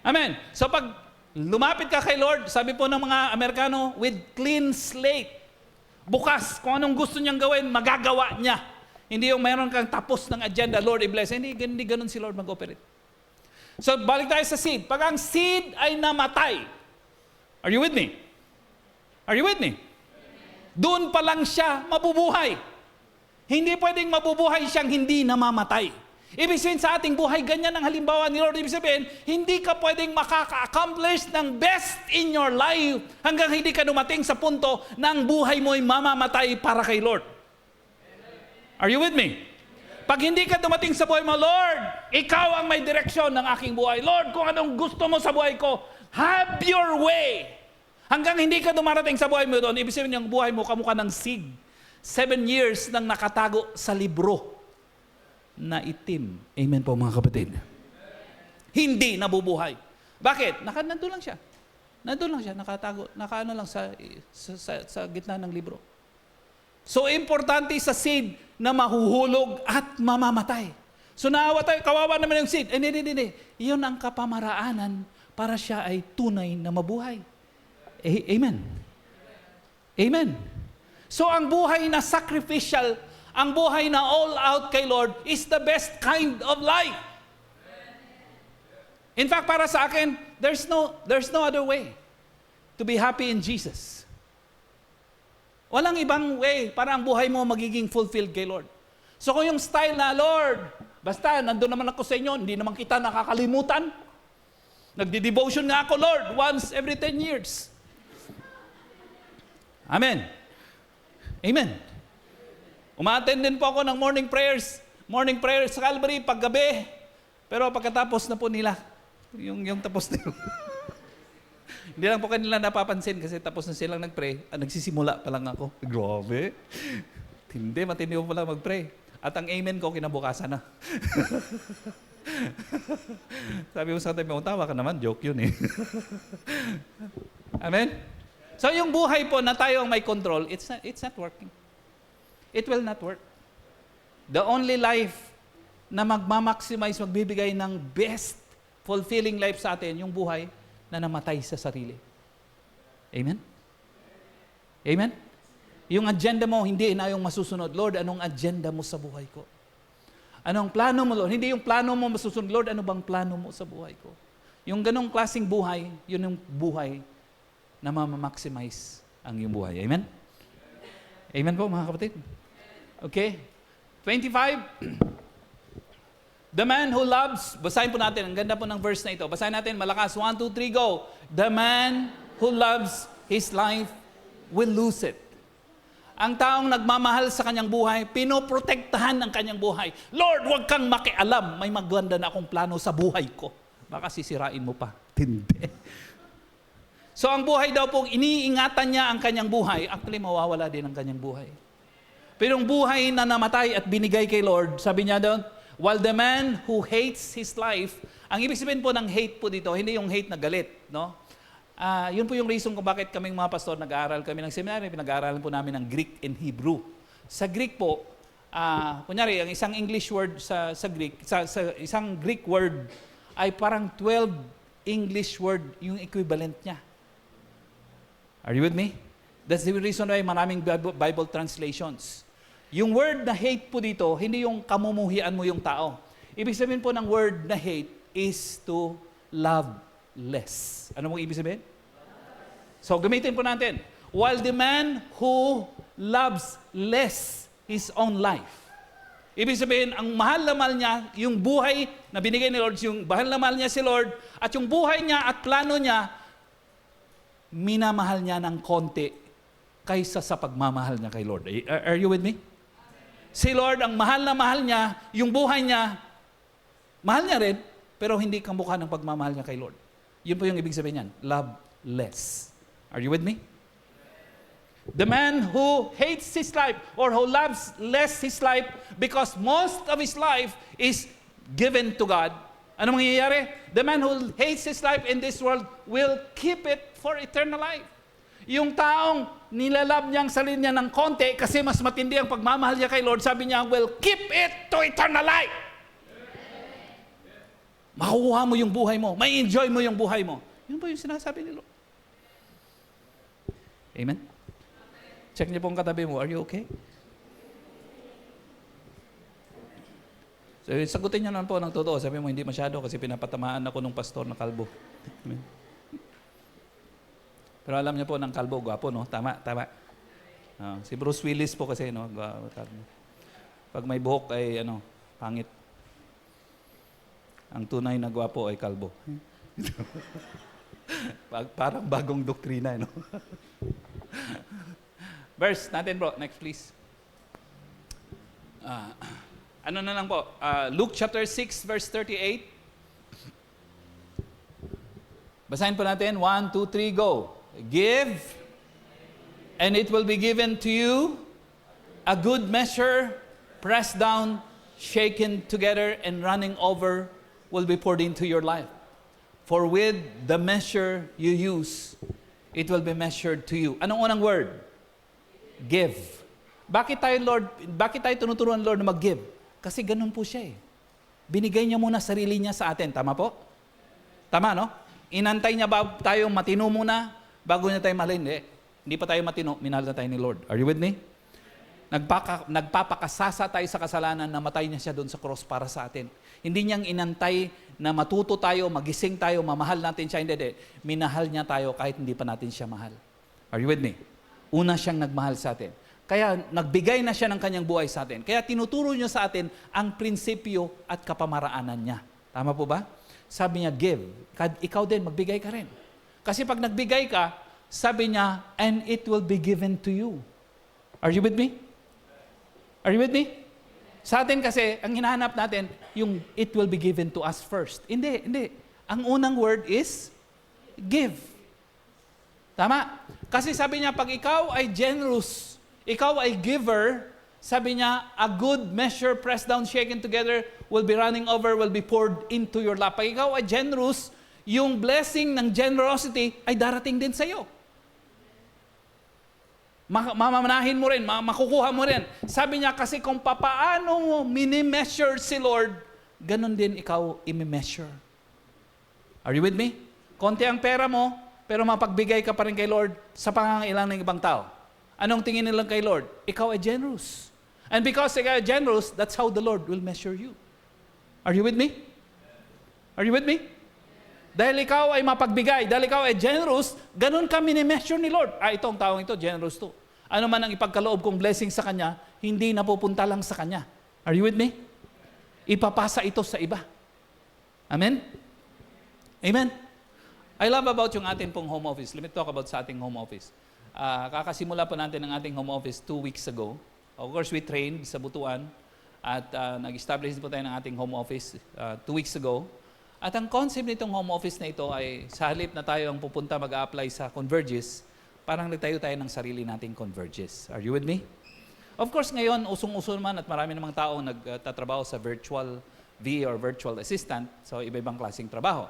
Amen. So pag lumapit ka kay Lord, sabi po ng mga Amerikano, with clean slate. Bukas, kung anong gusto niyang gawin, magagawa niya. Hindi yung meron kang tapos ng agenda, Lord, i-bless. Hindi ganun si Lord mag-operate. So balik tayo sa seed. Pag ang seed ay namatay, are you with me? Are you with me? Doon pa lang siya mabubuhay. Hindi pwedeng mabubuhay siyang hindi namamatay. Ibig sabihin sa ating buhay, ganyan ang halimbawa ni Lord. Ibig sabihin, hindi ka pwedeng makaka-accomplish ng best in your life hanggang hindi ka dumating sa punto na ang buhay mo ay mamamatay para kay Lord. Are you with me? Pag hindi ka dumating sa buhay mo, Lord, ikaw ang may direksyon ng aking buhay. Lord, kung anong gusto mo sa buhay ko, have your way. Hanggang hindi ka dumarating sa buhay mo doon, ibig sabihin yung buhay mo kamukha ng seed. 7 years nang nakatago sa libro na itim. Amen po mga kapatid. Hindi nabubuhay. Bakit? Nandun lang siya. Nandun lang siya, nakatago, nakaano lang sa gitna ng libro. So importante sa seed na mahuhulog at mamamatay. So naawa tayo, kawawa naman yung seed. Hindi. Iyon ang kapamaraanan para siya ay tunay na mabuhay. Amen. Amen. So ang buhay na sacrificial, ang buhay na all out kay Lord is the best kind of life. In fact, para sa akin, there's no other way to be happy in Jesus. Walang ibang way para ang buhay mo magiging fulfilled kay Lord. So kung yung style na, Lord, basta nandun naman ako sa inyo, hindi naman kita nakakalimutan. Nagdi-devotion nga ako, Lord, once every 10 years. Amen. Amen. Uma-attend din po ako ng morning prayers sa Calvary paggabi. Pero pagkatapos na po nila, yung tapos nila. Hindi lang po kanila napapansin kasi tapos na silang nag-pray. Nagsisimula pa lang ako. Grabe. Hindi, matindi po pala mag-pray. At ang amen ko, kinabukasan na. Sabi mo sa tabi mo, tawa ka naman, joke yun eh. Amen? So yung buhay po na tayo ang may control, it's not working. It will not work. The only life na magmamaximize, magbibigay ng best fulfilling life sa atin, yung buhay na namatay sa sarili. Amen? Amen? Yung agenda mo, hindi na yung masusunod. Lord, anong agenda mo sa buhay ko? Anong plano mo, Lord? Hindi yung plano mo masusunod. Lord, ano bang plano mo sa buhay ko? Yung ganong klaseng buhay, yun yung buhay na ma-maximize ang iyong buhay. Amen? Amen po mga kapatid. Okay. 25. The man who loves, basahin po natin, ang ganda po ng verse na ito. Basahin natin, malakas, 1, 2, 3, go. The man who loves his life will lose it. Ang taong nagmamahal sa kanyang buhay, pinoprotektahan ang kanyang buhay. Lord, huwag kang makialam. May maganda na akong plano sa buhay ko. Baka sisirain mo pa. Hindi. So ang buhay daw pong iniingatan niya ang kanyang buhay, actually mawawala din ang kanyang buhay. Pero yung buhay na namatay at binigay kay Lord, sabi niya doon, while the man who hates his life, ang ibig sabihin po ng hate po dito, hindi yung hate na galit, no? Yun po yung reason kung bakit kaming mga pastor nag-aaral kami ng seminary, pinag-aaralan po namin ng Greek and Hebrew. Sa Greek po, kunyari, ang isang English word sa Greek, sa isang Greek word ay parang 12 English word yung equivalent niya. Are you with me? That's the reason why maraming Bible translations. Yung word na hate po dito, hindi yung kamumuhian mo yung tao. Ibig sabihin po ng word na hate is to love less. Ano mong ibig sabihin? So, gamitin po natin. While the man who loves less his own life. Ibig sabihin, ang mahal na mahal niya, yung buhay na binigay ni Lord, yung mahal na mahal niya si Lord, at yung buhay niya at plano niya, minamahal niya ng konti kaysa sa pagmamahal niya kay Lord. Are you with me? Si Lord, ang mahal na mahal niya, yung buhay niya, mahal niya rin, pero hindi kamukha ng pagmamahal niya kay Lord. Yun po yung ibig sabihin niyan, love less. Are you with me? The man who hates his life or who loves less his life because most of his life is given to God. Ano mangyayari? The man who hates his life in this world will keep it for eternal life. Yung taong nilalab niya ang sarili niya ng konti kasi mas matindi ang pagmamahal niya kay Lord, sabi niya, will keep it to eternal life. Makukuha mo yung buhay mo. May enjoy mo yung buhay mo. Yun po yung sinasabi ni Lord. Amen? Check niyo po ang katabi mo. Are you okay? So, sagutin niyo naman po ng totoo. Sabi mo, hindi masyado kasi pinapatamaan ako ng pastor na kalbo. Amen? Pero alam niyo po, ng kalbo, gwapo, no? Tama. Si Bruce Willis po kasi, no? Pag may buhok ay, pangit. Ang tunay na gwapo ay kalbo. Parang bagong doktrina, no? Verse natin, bro. Next, please. Ano na lang po? Luke chapter 6, verse 38. Basahin po natin. 1, 2, 3, go. Give, and it will be given to you, a good measure, pressed down, shaken together, and running over, will be poured into your life. For with the measure you use, it will be measured to you. Anong unang word? Give. Bakit tayo tinuturuan Lord na mag-give? Kasi ganun po siya eh. Binigay niya muna sarili niya sa atin. Tama po? Tama, no? Inantay niya ba tayong matino muna bago niya tayo mahalin? Hindi pa tayo matino, minahal na tayo ni Lord. Are you with me? Nagpapakasasa tayo sa kasalanan, namatay niya siya doon sa cross para sa atin. Hindi niyang inantay na matuto tayo, magising tayo, mamahal natin siya. Hindi. Minahal niya tayo kahit hindi pa natin siya mahal. Are you with me? Una siyang nagmahal sa atin. Kaya nagbigay na siya ng kanyang buhay sa atin. Kaya tinuturo niya sa atin ang prinsipyo at kapamaraanan niya. Tama po ba? Sabi niya, give. Ikaw din, magbigay ka rin. Kasi pag nagbigay ka, sabi niya, and it will be given to you. Are you with me? Are you with me? Sa atin kasi, ang hinahanap natin, yung it will be given to us first. Hindi. Ang unang word is give. Tama? Kasi sabi niya, pag ikaw ay generous, ikaw ay giver, sabi niya, a good measure, pressed down, shaken together, will be running over, will be poured into your lap. Pag ikaw ay generous, yung blessing ng generosity ay darating din sa iyo. Mamamanahin mo rin, makukuha mo rin. Sabi niya kasi kung papaano mo mini-measure si Lord, ganun din ikaw i-measure. Are you with me? Konti ang pera mo, pero mapagbigay ka pa rin kay Lord sa pangangailangan ng ibang tao. Anong tingin nila kay Lord? Ikaw ay generous. And because ikaw ay generous, that's how the Lord will measure you. Are you with me? Are you with me? Dahil ikaw ay mapagbigay, dahil ikaw ay generous, ganun ka mini-measure ni Lord. Itong taong ito, generous to. Ano man ang ipagkaloob kong blessing sa Kanya, hindi napupunta lang sa Kanya. Are you with me? Ipapasa ito sa iba. Amen? Amen? I love about yung ating pong home office. Let me talk about sa ating home office. Kakasimula po natin ang ating home office 2 weeks ago. Of course, we trained sa Butuan at nag-establish po tayo ng ating home office 2 weeks ago. At ang concept nitong home office na ito ay sa halip na tayo ang pupunta mag-apply sa Converges, parang nagtayo tayo ng sarili nating Converges. Are you with me? Of course, ngayon, usong-uso naman at marami namang tao nagtatrabaho sa virtual VA or virtual assistant. So, iba-ibang klaseng trabaho.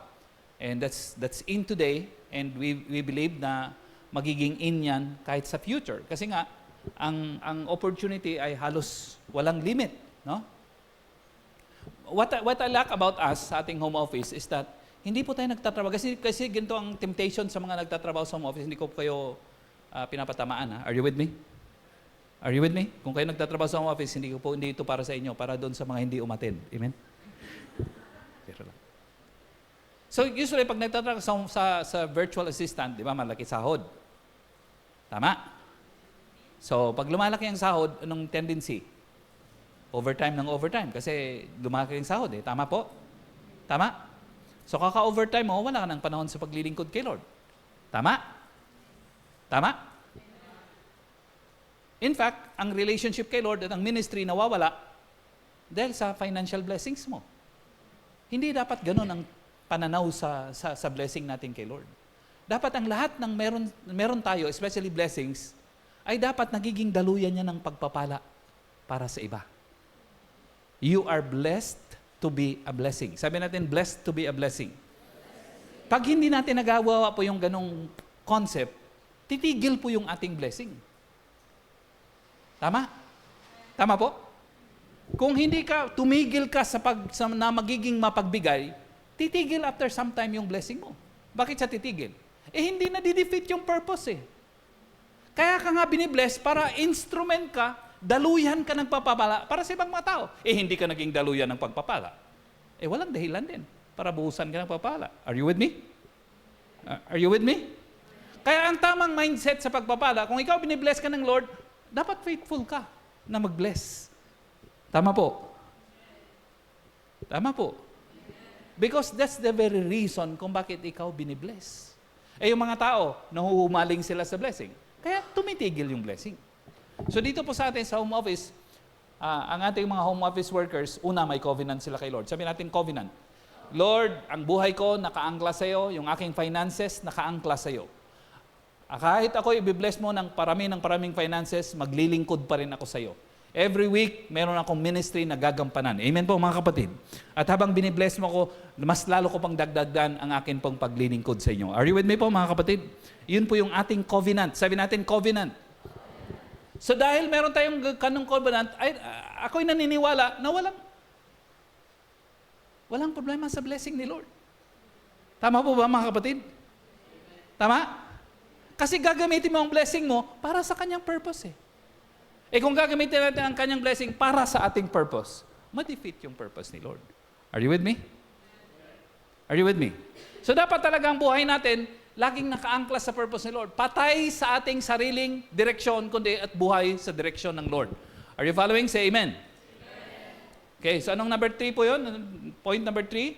And that's in today. And we believe na magiging in yan kahit sa future. Kasi nga, ang opportunity ay halos walang limit. No? What I like about us sa ating home office is that hindi po tayo nagtatrabaho. Kasi ganito ang temptation sa mga nagtatrabaho sa home office. Hindi ko kayo pinapatamaan. Ha? Are you with me? Are you with me? Kung kayo nagtatrabaho sa home office, hindi ito para sa inyo, para doon sa mga hindi umattend. Amen? Pero lang. So usually, pag nagtatrabaho sa virtual assistant, di ba, malaki sahod. Tama? So, pag lumalaki ang sahod, anong tendency? Overtime ng overtime. Kasi lumalaki ang sahod eh. Tama po? Tama? So, kaka-overtime mo, wala ka ng panahon sa paglilingkod kay Lord. Tama? Tama? In fact, ang relationship kay Lord at ang ministry nawawala dahil sa financial blessings mo. Hindi dapat ganun ang pananaw sa blessing natin kay Lord. Dapat ang lahat ng meron tayo, especially blessings, ay dapat nagiging daluyan niya ng pagpapala para sa iba. You are blessed to be a blessing. Sabi natin, blessed to be a blessing. Pag hindi natin nagawa po yung ganong concept, titigil po yung ating blessing. Tama? Tama po? Kung hindi ka, tumigil ka na magiging mapagbigay, titigil after some time yung blessing mo. Bakit siya titigil? Hindi na di-defeat yung purpose eh. Kaya ka nga binibless para instrument ka, daluyan ka ng pagpapala para sa ibang mga tao. Hindi ka naging daluyan ng pagpapala. Walang dahilan din para buhusan ka ng pagpapala. Are you with me? Are you with me? Kaya ang tamang mindset sa pagpapala, kung ikaw binibless ka ng Lord, dapat faithful ka na mag-bless. Tama po? Tama po. Because that's the very reason kung bakit ikaw binibless. Yung mga tao, nahuhumaling sila sa blessing. Kaya tumitigil yung blessing. So dito po sa atin sa home office, ang ating mga home office workers, una may covenant sila kay Lord. Sabi natin covenant. Lord, ang buhay ko nakaangkla sa iyo, yung aking finances nakaangkla sa iyo. Kahit ako i-bless mo ng paraming finances, maglilingkod pa rin ako sa iyo. Every week, meron akong ministry na gagampanan. Amen po mga kapatid. At habang binibless mo ako, mas lalo ko pang dagdagan ang akin pong paglilingkod sa inyo. Are you with me po mga kapatid? Yun po yung ating covenant. Sabi natin covenant. So dahil meron tayong kanong covenant, ako'y naniniwala na walang problema sa blessing ni Lord. Tama po ba mga kapatid? Tama? Kasi gagamitin mo ang blessing mo para sa kanyang purpose eh. Kung gagamitin natin ang kanyang blessing para sa ating purpose, ma-defeat yung purpose ni Lord. Are you with me? Are you with me? So dapat talaga ang buhay natin, laging nakaangkla sa purpose ni Lord. Patay sa ating sariling direksyon, kundi at buhay sa direksyon ng Lord. Are you following? Say amen. Okay, so anong number 3 po yun? Point number 3?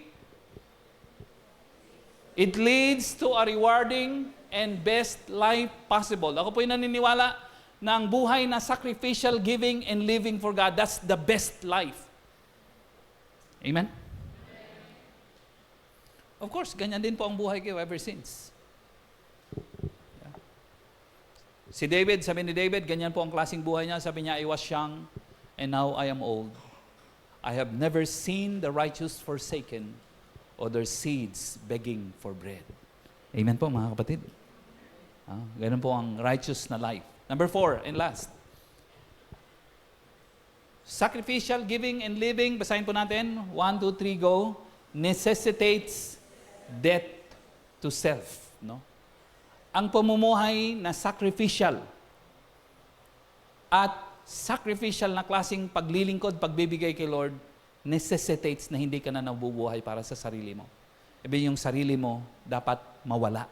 It leads to a rewarding and best life possible. Ako po yung naniniwala na ang buhay na sacrificial giving and living for God, that's the best life. Amen? Of course, ganyan din po ang buhay ko ever since. Yeah. Si David, sabi ni David, ganyan po ang klaseng buhay niya. Sabi niya, I was young and now I am old. I have never seen the righteous forsaken or their seeds begging for bread. Amen po mga kapatid. Ganun po ang righteous na life. Number 4 and last. Sacrificial giving and living, basahin po natin. 1, 2, 3, go. Necessitates death to self. No? Ang pamumuhay na sacrificial at sacrificial na klaseng paglilingkod, pagbibigay kay Lord, necessitates na hindi ka na nabubuhay para sa sarili mo. Ibig yung sarili mo dapat mawala.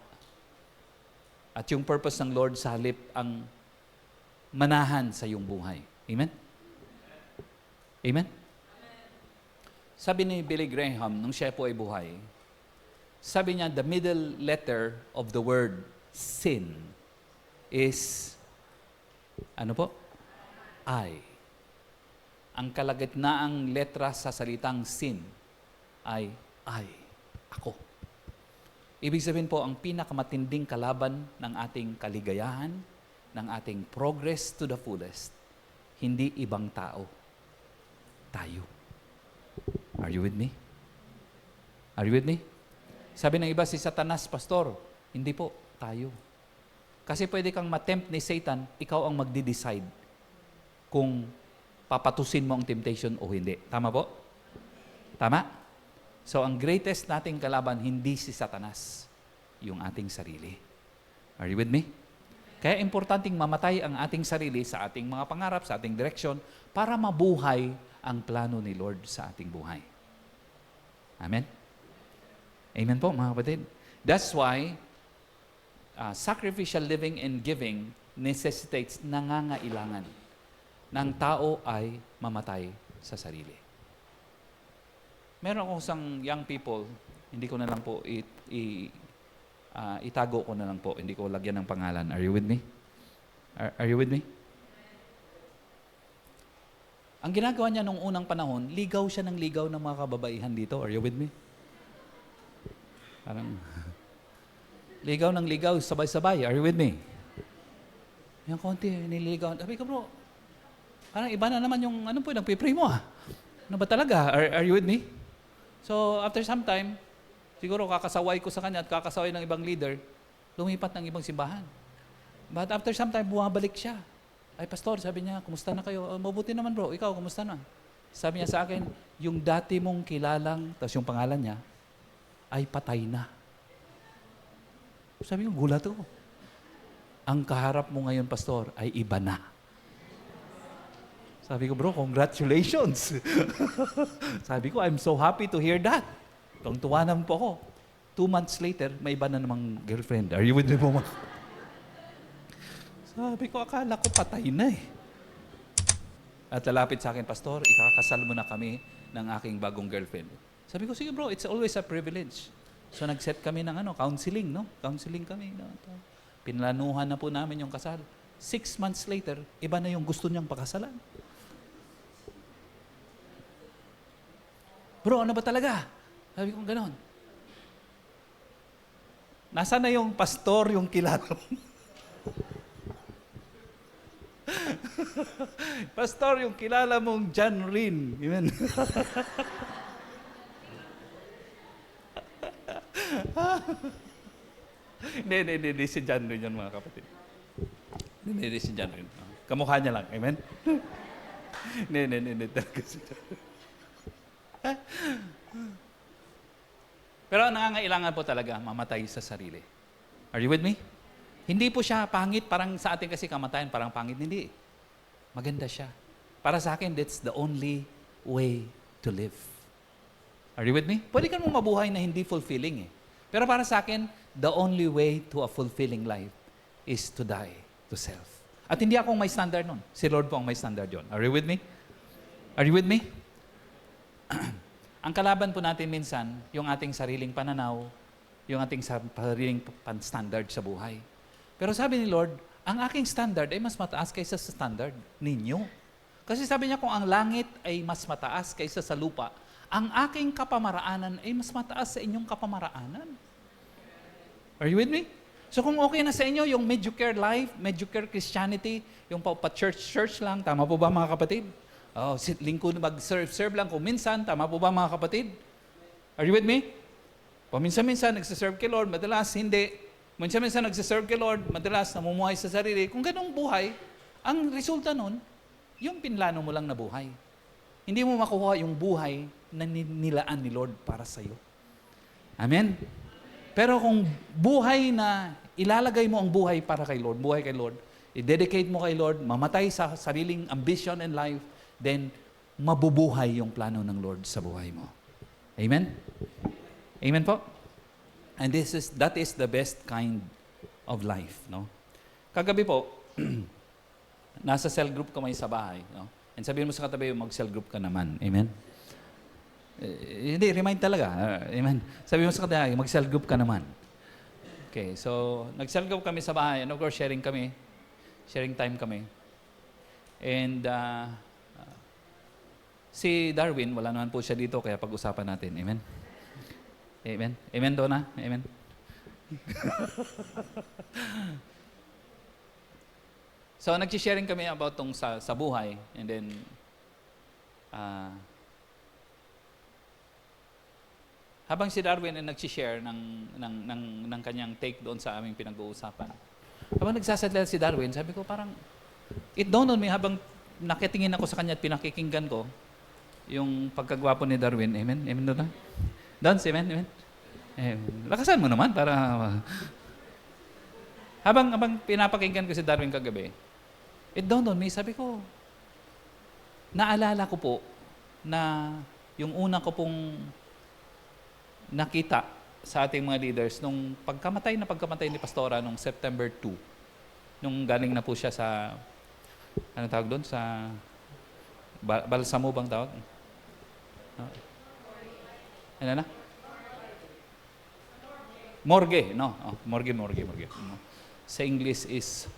At yung purpose ng Lord sa halip ang manahan sa iyong buhay. Amen? Amen? Sabi ni Billy Graham, nung siya po ay buhay, sabi niya, the middle letter of the word sin is, ano po? I. Ang kalagitnaang letra sa salitang sin ay I. Ako. Ibig sabihin po, ang pinakamatinding kalaban ng ating kaligayahan, ng ating progress to the fullest, hindi ibang tao. Tayo. Are you with me? Are you with me? Sabi ng iba, si Satanas, pastor. Hindi po, tayo. Kasi pwede kang matempt ni Satan, ikaw ang magdi-decide kung papatusin mo ang temptation o hindi. Tama po? Tama? So, ang greatest nating kalaban, hindi si Satanas, yung ating sarili. Are you with me? Kaya importanteng mamatay ang ating sarili sa ating mga pangarap, sa ating direksyon, para mabuhay ang plano ni Lord sa ating buhay. Amen? Amen po, mga kapatid. That's why sacrificial living and giving necessitates nangangailangan ng tao ay mamatay sa sarili. Meron akong isang young people, hindi ko na lang po itago ko na lang po, hindi ko lagyan ng pangalan. Are you with me? Are you with me? Ang ginagawa niya nung unang panahon, ligaw siya ng ligaw ng mga kababaihan dito. Are you with me? Parang, ligaw ng ligaw, sabay-sabay. Are you with me? Yung konti, niligaw. Sabi ko, bro, parang iba na naman yung, ano po, nagpipray mo ah. Ano ba talaga? Are you with me? So, after some time, siguro kakasaway ko sa kanya at kakasaway ng ibang leader, lumipat ng ibang simbahan. But after some time, bumabalik siya. Ay, pastor, sabi niya, kumusta na kayo? Mabuti naman bro, ikaw, kumusta na? Sabi niya sa akin, yung dati mong kilalang, tapos yung pangalan niya, ay patay na. Sabi ko, gulat ko. Ang kaharap mo ngayon, pastor, ay iba na. Sabi ko, bro, congratulations. Sabi ko, I'm so happy to hear that. Tuwang-tuwa naman po ako. 2 months later, may iba na namang girlfriend. Are you with me po? Sabi ko, akala ko patay na eh. At lalapit sa akin, pastor, ikakasal mo na kami ng aking bagong girlfriend. Sabi ko, sige bro, it's always a privilege. So nag-set kami ng counseling, no? Counseling kami. No? Pinlanuhan na po namin yung kasal. 6 months later, iba na yung gusto niyang pakasalan. Bro, ano ba talaga? Sabi ko, ganon. Nasaan na yung pastor, yung kilala mo? Pastor, yung kilala mong John Rin. Amen. Hindi si John Rin yan, mga kapatid. Hindi si John Rin. Kamukha niya lang. Amen? Hindi talaga si John Rin. Pero nangangailangan po talaga mamatay sa sarili. Are you with me? Hindi po siya pangit, parang sa atin kasi kamatayan, parang pangit. Hindi. Maganda siya. Para sa akin, that's the only way to live. Are you with me? Pwede ka mong mabuhay na hindi fulfilling eh. Pero para sa akin, the only way to a fulfilling life is to die to self. At hindi akong may standard nun. Si Lord po ang may standard yun. Are you with me? Are you with me? Ang kalaban po natin minsan, yung ating sariling pananaw, yung ating sariling standard sa buhay. Pero sabi ni Lord, ang aking standard ay mas mataas kaysa sa standard ninyo. Kasi sabi niya, kung ang langit ay mas mataas kaysa sa lupa, ang aking kapamaraanan ay mas mataas sa inyong kapamaraanan. Are you with me? So kung okay na sa inyo yung mediocre life, mediocre Christianity, yung pa-church lang, tama po ba mga kapatid? Oh, lingkod mag-serve lang kung minsan, tama po ba mga kapatid? Are you with me? Paminsan-minsan nagsiserve kay Lord, madalas hindi. Minsan-minsan nagsiserve kay Lord, madalas namumuhay sa sarili. Kung ganong buhay, ang resulta nun, yung pinlano mo lang na buhay. Hindi mo makuha yung buhay na nilaan ni Lord para sa iyo. Amen? Pero kung buhay na ilalagay mo ang buhay para kay Lord, buhay kay Lord, i-dedicate mo kay Lord, mamatay sa sariling ambition and life, then mabubuhay yung plano ng Lord sa buhay mo. Amen? Amen po? And that is the best kind of life, no? Kagabi po, nasa cell group ka may sa bahay, no? And sabihin mo sa katabi, mag-cell group ka naman. Amen? Hindi, remind talaga. Amen? Sabihin mo sa katabi, mag-cell group ka naman. Okay, so nag-cell group kami sa bahay, and of course, sharing time kami. And si Darwin, wala naman po siya dito, kaya pag-usapan natin. Amen? Amen? Amen, Donna? Amen? So, nag-sharing kami about tong sa buhay. And then, habang si Darwin ay nag-share ng kanyang take doon sa aming pinag-uusapan. Habang nagsasadlal si Darwin, sabi ko parang, it dawned on me habang nakitingin ako sa kanya at pinakikinggan ko, yung pagkagwapo ni Darwin. Amen? Amen doon na? Dance, amen? Amen? Lakasan mo naman para... habang pinapakinggan ko si Darwin kagabi, it dawned on me, sabi ko, naalala ko po na yung una ko pong nakita sa ating mga leaders nung pagkamatay ni Pastora nung September 2, nung galing na po siya sa, ano tawag doon? Sa balsamo bang tawag? Ano na? Morgue, no? Oh, morgue. Sa English is...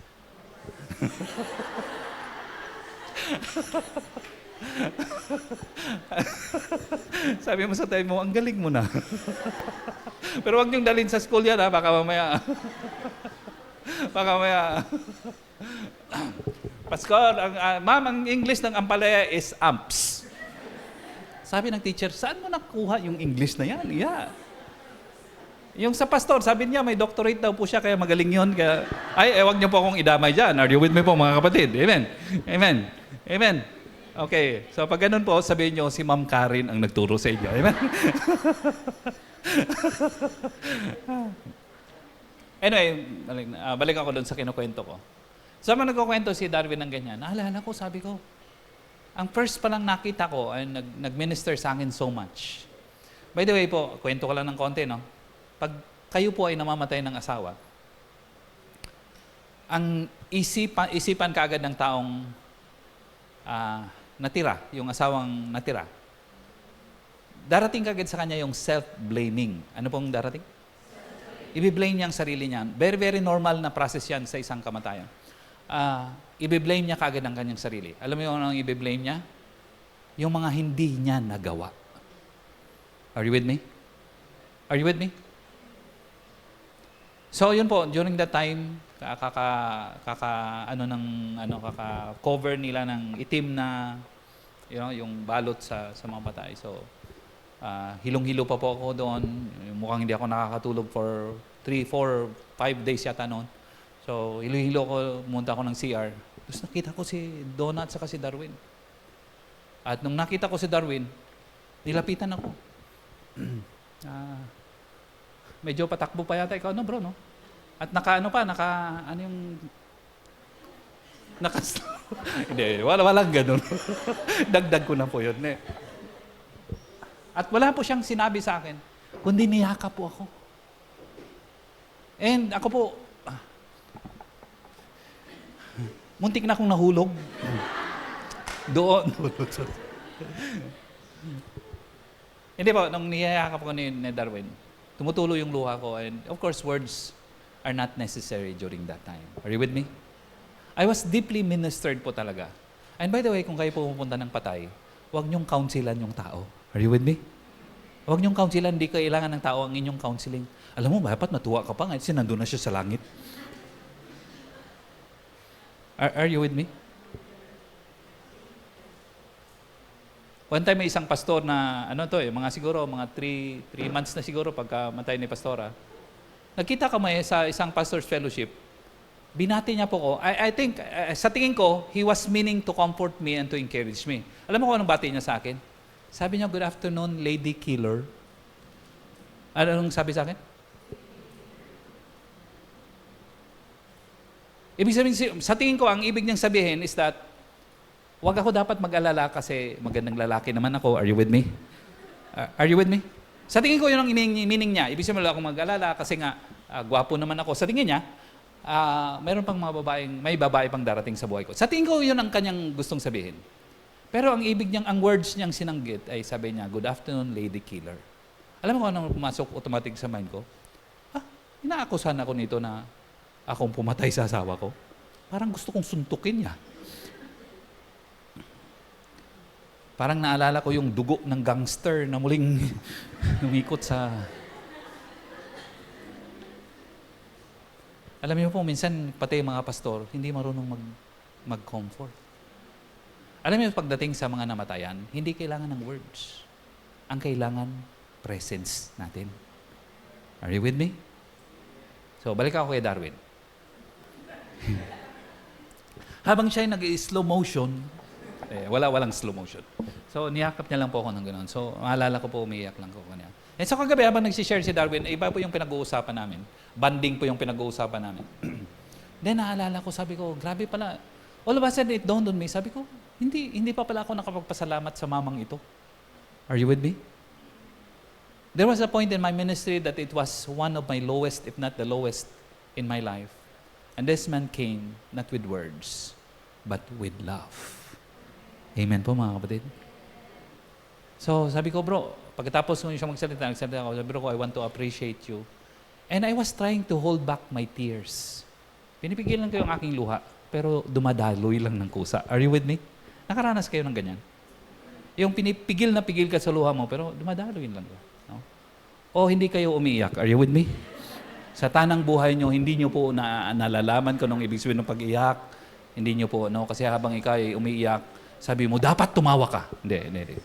Sabi mo sa tayo mo, ang galing mo na. Pero wag niyong dalhin sa school yan, ha? Baka mamaya... Pastor, ma'am, ang English ng ampalaya is amps. Sabi ng teacher, saan mo nakuha yung English na yan? Yeah. Yung sa pastor, sabi niya, may doctorate daw po siya, kaya magaling yun. Kaya, wag niyo po akong idamay dyan. Are you with me po, mga kapatid? Amen. Amen. Amen. Okay. So, pag ganun po, sabihin niyo, si Ma'am Karen ang nagturo sa inyo. Amen. Anyway, balik ako doon sa kinukwento ko. So, man nagkukwento si Darwin ng ganyan, naalala ko, sabi ko, ang first pa lang nakita ko ay nag-minister sa akin so much. By the way po, kwento ko lang ng konti, no? Pag kayo po ay namamatay ng asawa, ang isipan kaagad ng taong natira, yung asawang natira, darating kaagad sa kanya yung self-blaming. Ano pong darating? Ibi-blame niya ang sarili niya. Very, very normal na process yan sa isang kamatayan. Ibi-blame niya kaagad ang kanyang sarili. Alam mo yung anong ibi-blame niya? Yung mga hindi niya nagawa. Are you with me? Are you with me? So, yun po, during that time, kaka-cover nila ng itim na, yung balot sa mga patay. So, hilong-hilo pa po ako doon. Mukhang hindi ako nakakatulog for 3, 4, 5 days yata noon. So, hilo-hilo ko, munta ako ng CR. Tapos nakita ko si Donna at saka si Darwin. At nung nakita ko si Darwin, nilapitan ako. Medyo patakbo pa yata ikaw, no bro, no? At hindi, walang ganun. Dagdag ko na po yun. At wala po siyang sinabi sa akin, kundi niyakap po ako. And ako po, muntik na akong nahulog. Doon. Hindi po, nung niyayakap ko ni Darwin, tumutulo yung luha ko. And of course, words are not necessary during that time. Are you with me? I was deeply ministered po talaga. And by the way, kung kayo pumunta ng patay, huwag niyong counselan yung tao. Are you with me? Huwag niyong counselan, hindi kailangan ng tao ang inyong counseling. Alam mo, dapat natuwa ka pa nga, kasi nandun na siya sa langit. Are you with me? One time may isang pastor na, mga 3 months na siguro pagka matay ni Pastora. Nagkita kami sa isang pastor's fellowship. Binati niya po ko. I think, sa tingin ko, he was meaning to comfort me and to encourage me. Alam mo kung anong bati niya sa akin? Sabi niya, good afternoon, Lady Killer. Anong sabi sa akin? Ibig sabihin, sa tingin ko, ang ibig niyang sabihin is that, wag ako dapat mag-alala kasi magandang lalaki naman ako. Are you with me? Are you with me? Sa tingin ko, yun ang meaning niya. Ibig sabihin, wala akong mag-alala kasi nga, gwapo naman ako. Sa tingin niya, meron pang mga may babae pang darating sa buhay ko. Sa tingin ko, yun ang kanyang gustong sabihin. Pero ang ang words niyang sinanggit ay sabi niya, "Good afternoon, Lady Killer." Alam mo kung anong pumasok automatic sa mind ko? Inaakusahan ako nito na akong pumatay sa asawa ko. Parang gusto kong suntukin niya. Parang naalala ko yung dugo ng gangster na muling lumikot sa... Alam niyo po, minsan pati mga pastor, hindi marunong mag-comfort. Alam niyo, pagdating sa mga namatayan, hindi kailangan ng words. Ang kailangan, presence natin. Are you with me? So, balik ako kay Darwin. Habang siya nag-slow motion, walang slow motion. So, niyakap niya lang po ako ng gano'n. So, maalala ko po, umiiyak lang ko kanya. And so, kagabi, habang nagsishare si Darwin, iba po yung pinag-uusapan namin. Banding po yung pinag-uusapan namin. Then, naalala ko, sabi ko, grabe pala. All of a sudden, it dawned on me. Sabi ko, hindi pa pala ako nakapagpasalamat sa mamang ito. Are you with me? There was a point in my ministry that it was one of my lowest, if not the lowest, in my life. And this man came, not with words, but with love. Amen po, mga kapatid. So, sabi ko, bro, pagkatapos ko siya magsalita ako, sabi ko, I want to appreciate you. And I was trying to hold back my tears. Pinipigilan ko yung aking luha, pero dumadaloy lang ng kusa. Are you with me? Nakaranas kayo ng ganyan? Yung pinipigil na pigil ka sa luha mo, pero dumadaloy lang. No? O hindi kayo umiiyak. Are you with me? Sa tanang buhay nyo, hindi nyo po nalalaman kung anong ibig sabihin ng pag-iyak. Hindi nyo po, no? Kasi habang ikaw ay umiiyak, sabi mo, dapat tumawa ka. Hindi.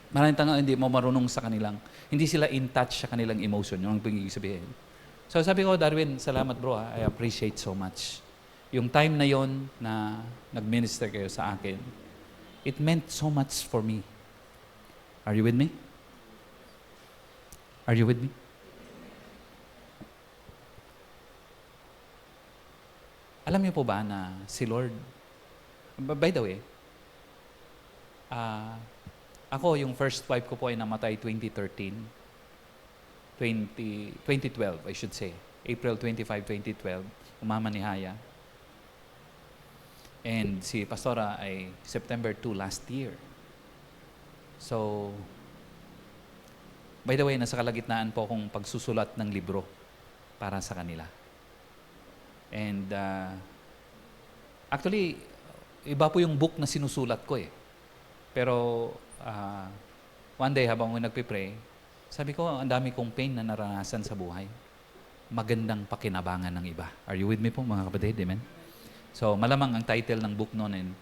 Maraming tanga, hindi mo marunong sa kanilang, hindi sila in touch sa kanilang emotion, yung ibig sabihin. So sabi ko, Darwin, salamat bro, I appreciate so much. Yung time na yon na nag-minister kayo sa akin, it meant so much for me. Are you with me? Are you with me? Alam niyo po ba na si Lord, by the way, ako, yung first wife ko po ay namatay 2012, I should say. April 25, 2012, umama ni Haya. And si Pastora ay September 2 last year. So, by the way, nasa kalagitnaan po akong pagsusulat ng libro para sa kanila. And actually, iba po yung book na sinusulat ko eh. Pero one day habang ako nagpipray, sabi ko, ang dami kong pain na naranasan sa buhay. Magandang pakinabangan ng iba. Are you with me po mga kapatid? Amen? So, malamang ang title ng book noon,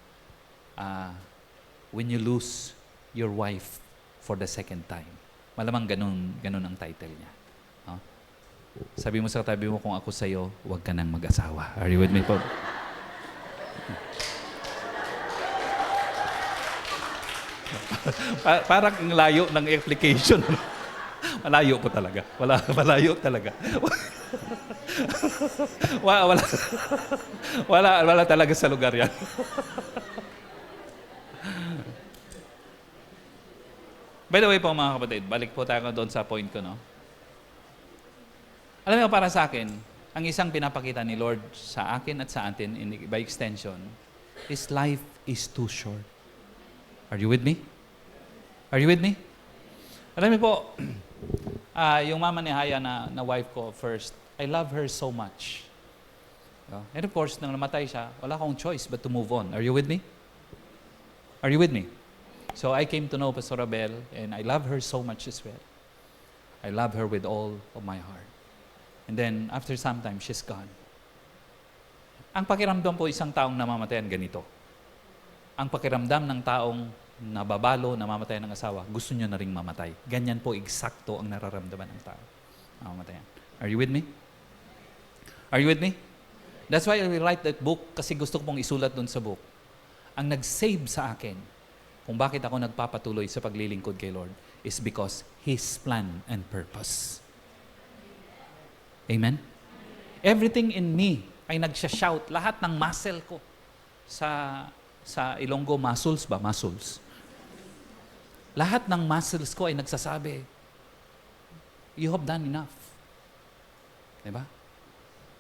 When You Lose Your Wife for the Second Time. Malamang ganun ang title niya. No? Sabi mo sa tabi mo, kung ako sa'yo, huwag ka nang mag-asawa. Are you with me po? Parang ang layo ng application. Malayo po talaga. Malayo talaga. Wala talaga sa lugar yan. By the way po mga kapatid, balik po tayo doon sa point ko, no? Alam mo, para sa akin, ang isang pinapakita ni Lord sa akin at sa atin, by extension, is life is too short. Are you with me? Are you with me? Alam mo po, yung mama ni Haya na wife ko first, I love her so much. And of course, nang namatay siya, wala akong choice but to move on. Are you with me? Are you with me? So I came to know Pastor Abel, and I love her so much as well. I love her with all of my heart. And then, after some time, she's gone. Ang pakiramdam po isang taong namamatayan ganito. Ang pakiramdam ng taong nababalo, namamatay ng asawa, gusto niya na ring mamatay. Ganyan po eksakto ang nararamdaman ng tao. Namamatayan. Are you with me? Are you with me? That's why I will write that book, kasi gusto ko pong isulat dun sa book. Ang nag-save sa akin, kung bakit ako nagpapatuloy sa paglilingkod kay Lord, is because His plan and purpose. Amen? Everything in me ay nagsha-shout, lahat ng muscle ko sa Ilonggo, muscles ba? Muscles. Lahat ng muscles ko ay nagsasabi, you have done enough. Diba?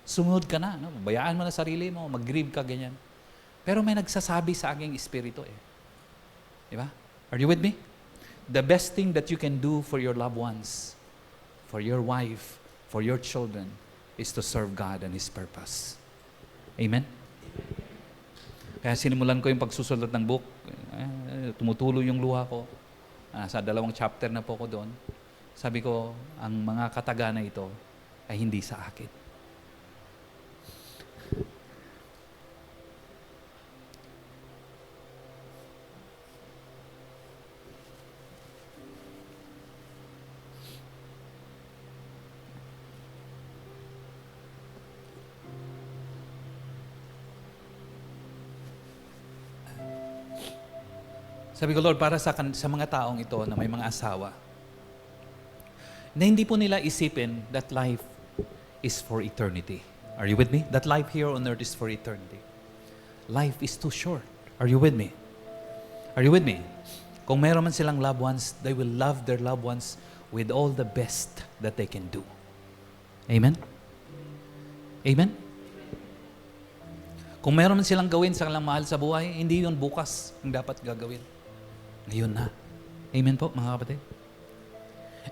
Sumunod ka na, no? Bayaan mo na sarili mo, mag-grieve ka, ganyan. Pero may nagsasabi sa aking espiritu eh. Di ba? Are you with me? The best thing that you can do for your loved ones, for your wife, for your children, is to serve God and His purpose. Amen? Kaya sinimulan ko yung pagsusulat ng book. Tumutulo yung luha ko. Sa 2 chapter na po ko doon. Sabi ko, ang mga kataga na ito ay hindi sa akin. Sabi ko, Lord, para sa mga taong ito na may mga asawa, na hindi po nila isipin that life is for eternity. Are you with me? That life here on earth is for eternity. Life is too short. Are you with me? Are you with me? Kung meron man silang loved ones, they will love their loved ones with all the best that they can do. Amen? Amen? Kung meron man silang gawin sa kanilang mahal sa buhay, hindi yun bukas ang dapat gagawin. Ngayon na. Amen po, mga kapatid?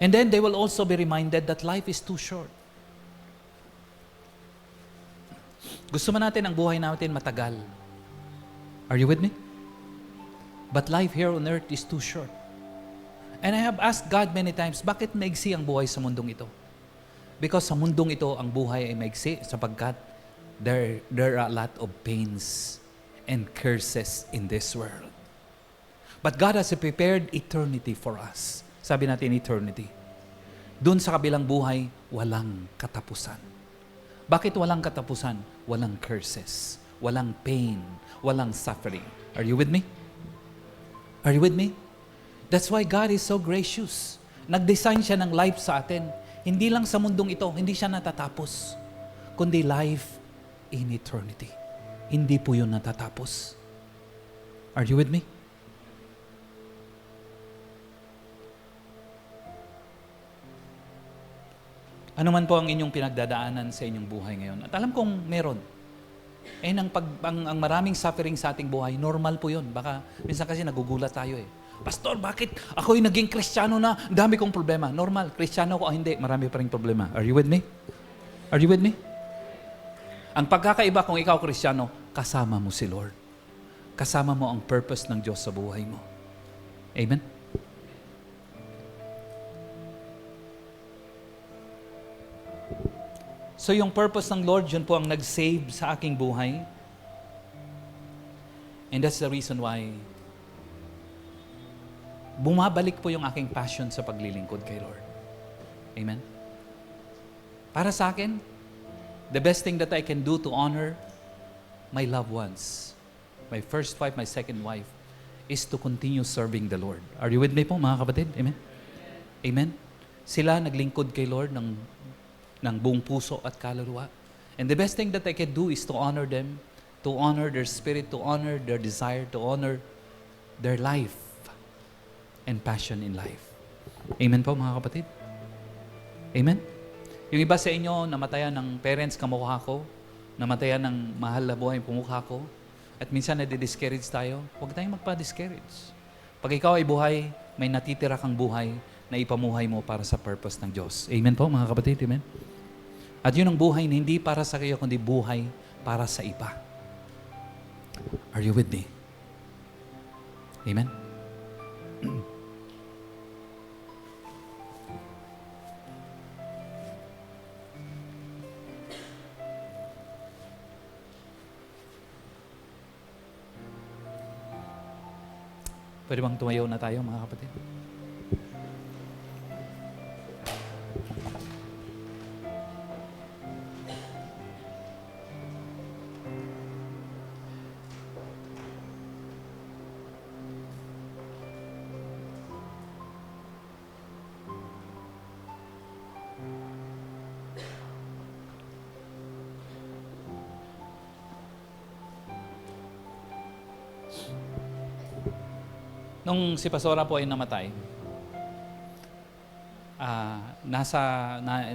And then they will also be reminded that life is too short. Gusto man natin ang buhay natin matagal. Are you with me? But life here on earth is too short. And I have asked God many times, bakit maigsi ang buhay sa mundong ito? Because sa mundong ito, ang buhay ay maigsi sapagkat there are a lot of pains and curses in this world. But God has prepared eternity for us. Sabi natin eternity. Doon sa kabilang buhay, walang katapusan. Bakit walang katapusan? Walang curses, walang pain, walang suffering. Are you with me? Are you with me? That's why God is so gracious. Nag-design siya ng life sa atin. Hindi lang sa mundong ito, hindi siya natatapos. Kundi life in eternity. Hindi po yun natatapos. Are you with me? Ano man po ang inyong pinagdadaanan sa inyong buhay ngayon. At alam kong meron. Ang maraming suffering sa ating buhay, normal po yun. Baka minsan kasi nagugulat tayo eh. Pastor, bakit ako'y naging Kristiyano na? Dami kong problema. Normal, Kristiyano ko, hindi. Marami pa rin problema. Are you with me? Are you with me? Ang pagkakaiba kung ikaw Kristiyano, kasama mo si Lord. Kasama mo ang purpose ng Diyos sa buhay mo. Amen? So yung purpose ng Lord, yun po ang nag-save sa aking buhay. And that's the reason why bumabalik po yung aking passion sa paglilingkod kay Lord. Amen? Para sa akin, the best thing that I can do to honor my loved ones, my first wife, my second wife, is to continue serving the Lord. Are you with me po, mga kapatid? Amen? Amen? Sila naglingkod kay Lord ng buong puso at kaluluwa. And the best thing that I can do is to honor them, to honor their spirit, to honor their desire, to honor their life and passion in life. Amen po, mga kapatid? Amen? Yung iba sa inyo, namatayan ng parents kamukha ko, namatayan ng mahal na buhay pumukha ko, at minsan nadi-discourage tayo, huwag tayong magpa-discourage. Pag ikaw ay buhay, may natitira kang buhay na ipamuhay mo para sa purpose ng Diyos. Amen po, mga kapatid? Amen? At yun ang buhay na hindi para sa kayo, kundi buhay para sa iba. Are you with me? Amen? Pwede bang tumayo na tayo, mga kapatid? Nung si Pastora po ay namatay,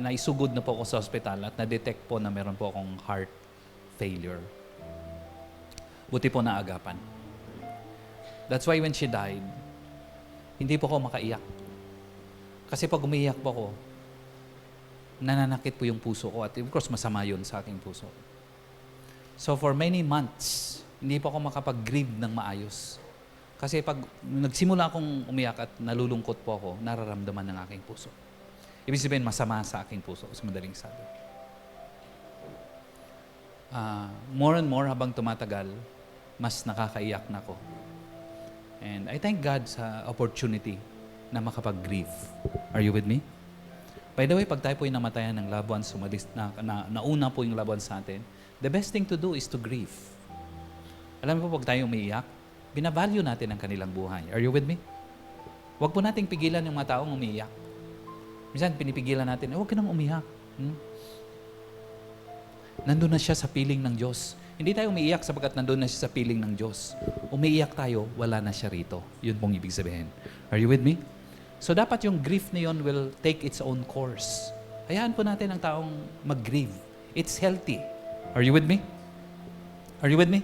naisugod na po ako sa ospital at na-detect po na meron po akong heart failure. Buti po naagapan. That's why when she died, hindi po ako makaiyak. Kasi pag umiiyak po ako, nananakit po yung puso ko at of course masama yun sa aking puso. So for many months, hindi po ako makapag-grieve ng maayos. Kasi pag nagsimula akong umiyak at nalulungkot po ako, nararamdaman ng aking puso. Ibig sabihin, masama sa aking puso, sa madaling sabi. More and more habang tumatagal, mas nakakaiyak na ako. And I thank God sa opportunity na makapag-grieve. Are you with me? By the way, pag tayo po'y namatayan ng loved ones, nauna po yung loved ones sa atin, the best thing to do is to grieve. Alam mo po, pag tayo umiiyak, binavalue natin ang kanilang buhay. Are you with me? Huwag po nating pigilan yung mga taong umiiyak. Minsan, pinipigilan natin, huwag ka nang umiyak. Nandun na siya sa piling ng Diyos. Hindi tayo umiiyak sapagkat nandun na siya sa piling ng Diyos. Umiiyak tayo, wala na siya rito. Yun pong ibig sabihin. Are you with me? So, dapat yung grief na yun will take its own course. Hayaan po natin ang taong mag-grieve. It's healthy. Are you with me? Are you with me?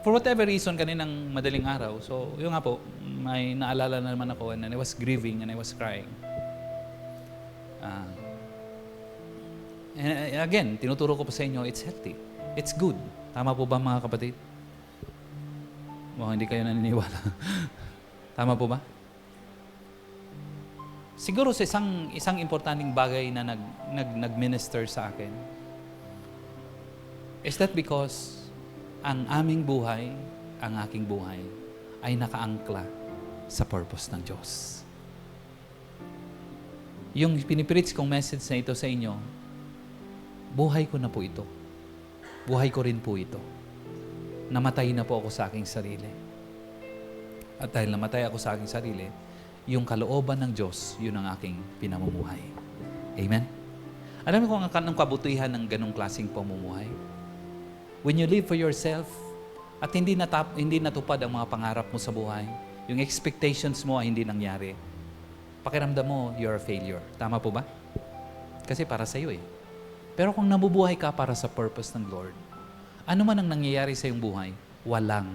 For whatever reason, kaninang madaling araw, so yun nga po, may naalala na naman ako and I was grieving and I was crying. And again, tinuturo ko po sa inyo, it's healthy. It's good. Tama po ba mga kapatid? Hindi kayo naniniwala. Tama po ba? Siguro sa isang importanteng bagay na nag-minister sa akin is that because ang aming buhay, ang aking buhay, ay nakaangkla sa purpose ng Diyos. Yung pinipreach kong message na ito sa inyo, buhay ko na po ito. Buhay ko rin po ito. Namatay na po ako sa aking sarili. At dahil namatay ako sa aking sarili, yung kalooban ng Diyos, yun ang aking pinamumuhay. Amen? Alam mo kung anong kabutihan ng ganong klaseng pamumuhay? When you live for yourself at hindi natupad ang mga pangarap mo sa buhay, yung expectations mo ay hindi nangyari, pakiramdam mo, you're a failure. Tama po ba? Kasi para sa iyo eh. Pero kung nabubuhay ka para sa purpose ng Lord, ano man ang nangyayari sa iyong buhay, walang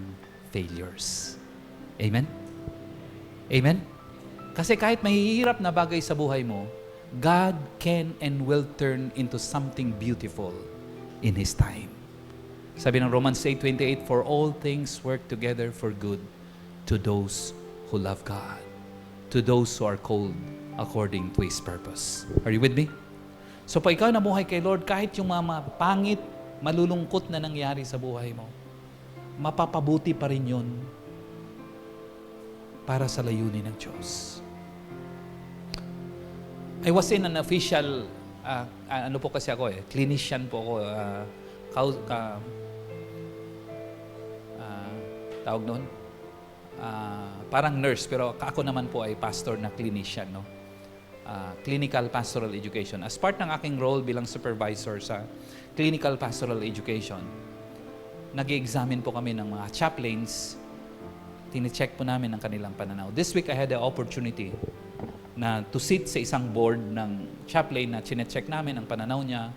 failures. Amen? Amen? Kasi kahit mahihirap na bagay sa buhay mo, God can and will turn into something beautiful in His time. Sabi ng Romans 8:28, for all things work together for good to those who love God, to those who are called according to His purpose. Are you with me? So pag ikaw nabuhay kay Lord, kahit yung mga pangit, malulungkot na nangyari sa buhay mo, mapapabuti pa rin yun para sa layunin ng Diyos. I was in an official, ano po kasi ako clinician po ako, tawag noon, parang nurse, pero ako naman po ay pastor na clinician, no? Clinical Pastoral Education. As part ng aking role bilang supervisor sa Clinical Pastoral Education, nag-examine po kami ng mga chaplains, tine-check po namin ang kanilang pananaw. This week, I had the opportunity na to sit sa isang board ng chaplain na chine-check namin ang pananaw niya,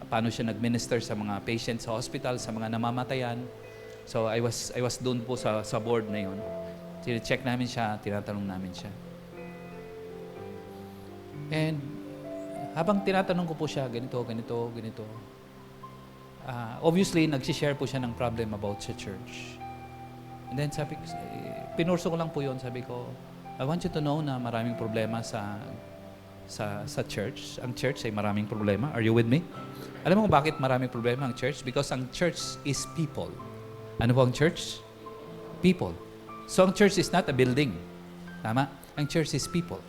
paano siya nag-minister sa mga patients sa hospital, sa mga namamatayan. So I was doon po sa board na yun. Chine-check namin siya, tinatanong namin siya. And habang tinatanong ko po siya, ganito. Obviously, nagsishare po siya ng problem about sa church. And then sabi ko, pinurso ko lang po yun, sabi ko, I want you to know na maraming problema sa church. Ang church ay maraming problema. Are you with me? Alam mo kung bakit maraming problema ang church? Because ang church is people. Ano po ang church? People. So ang church is not a building. Tama? Ang church is people.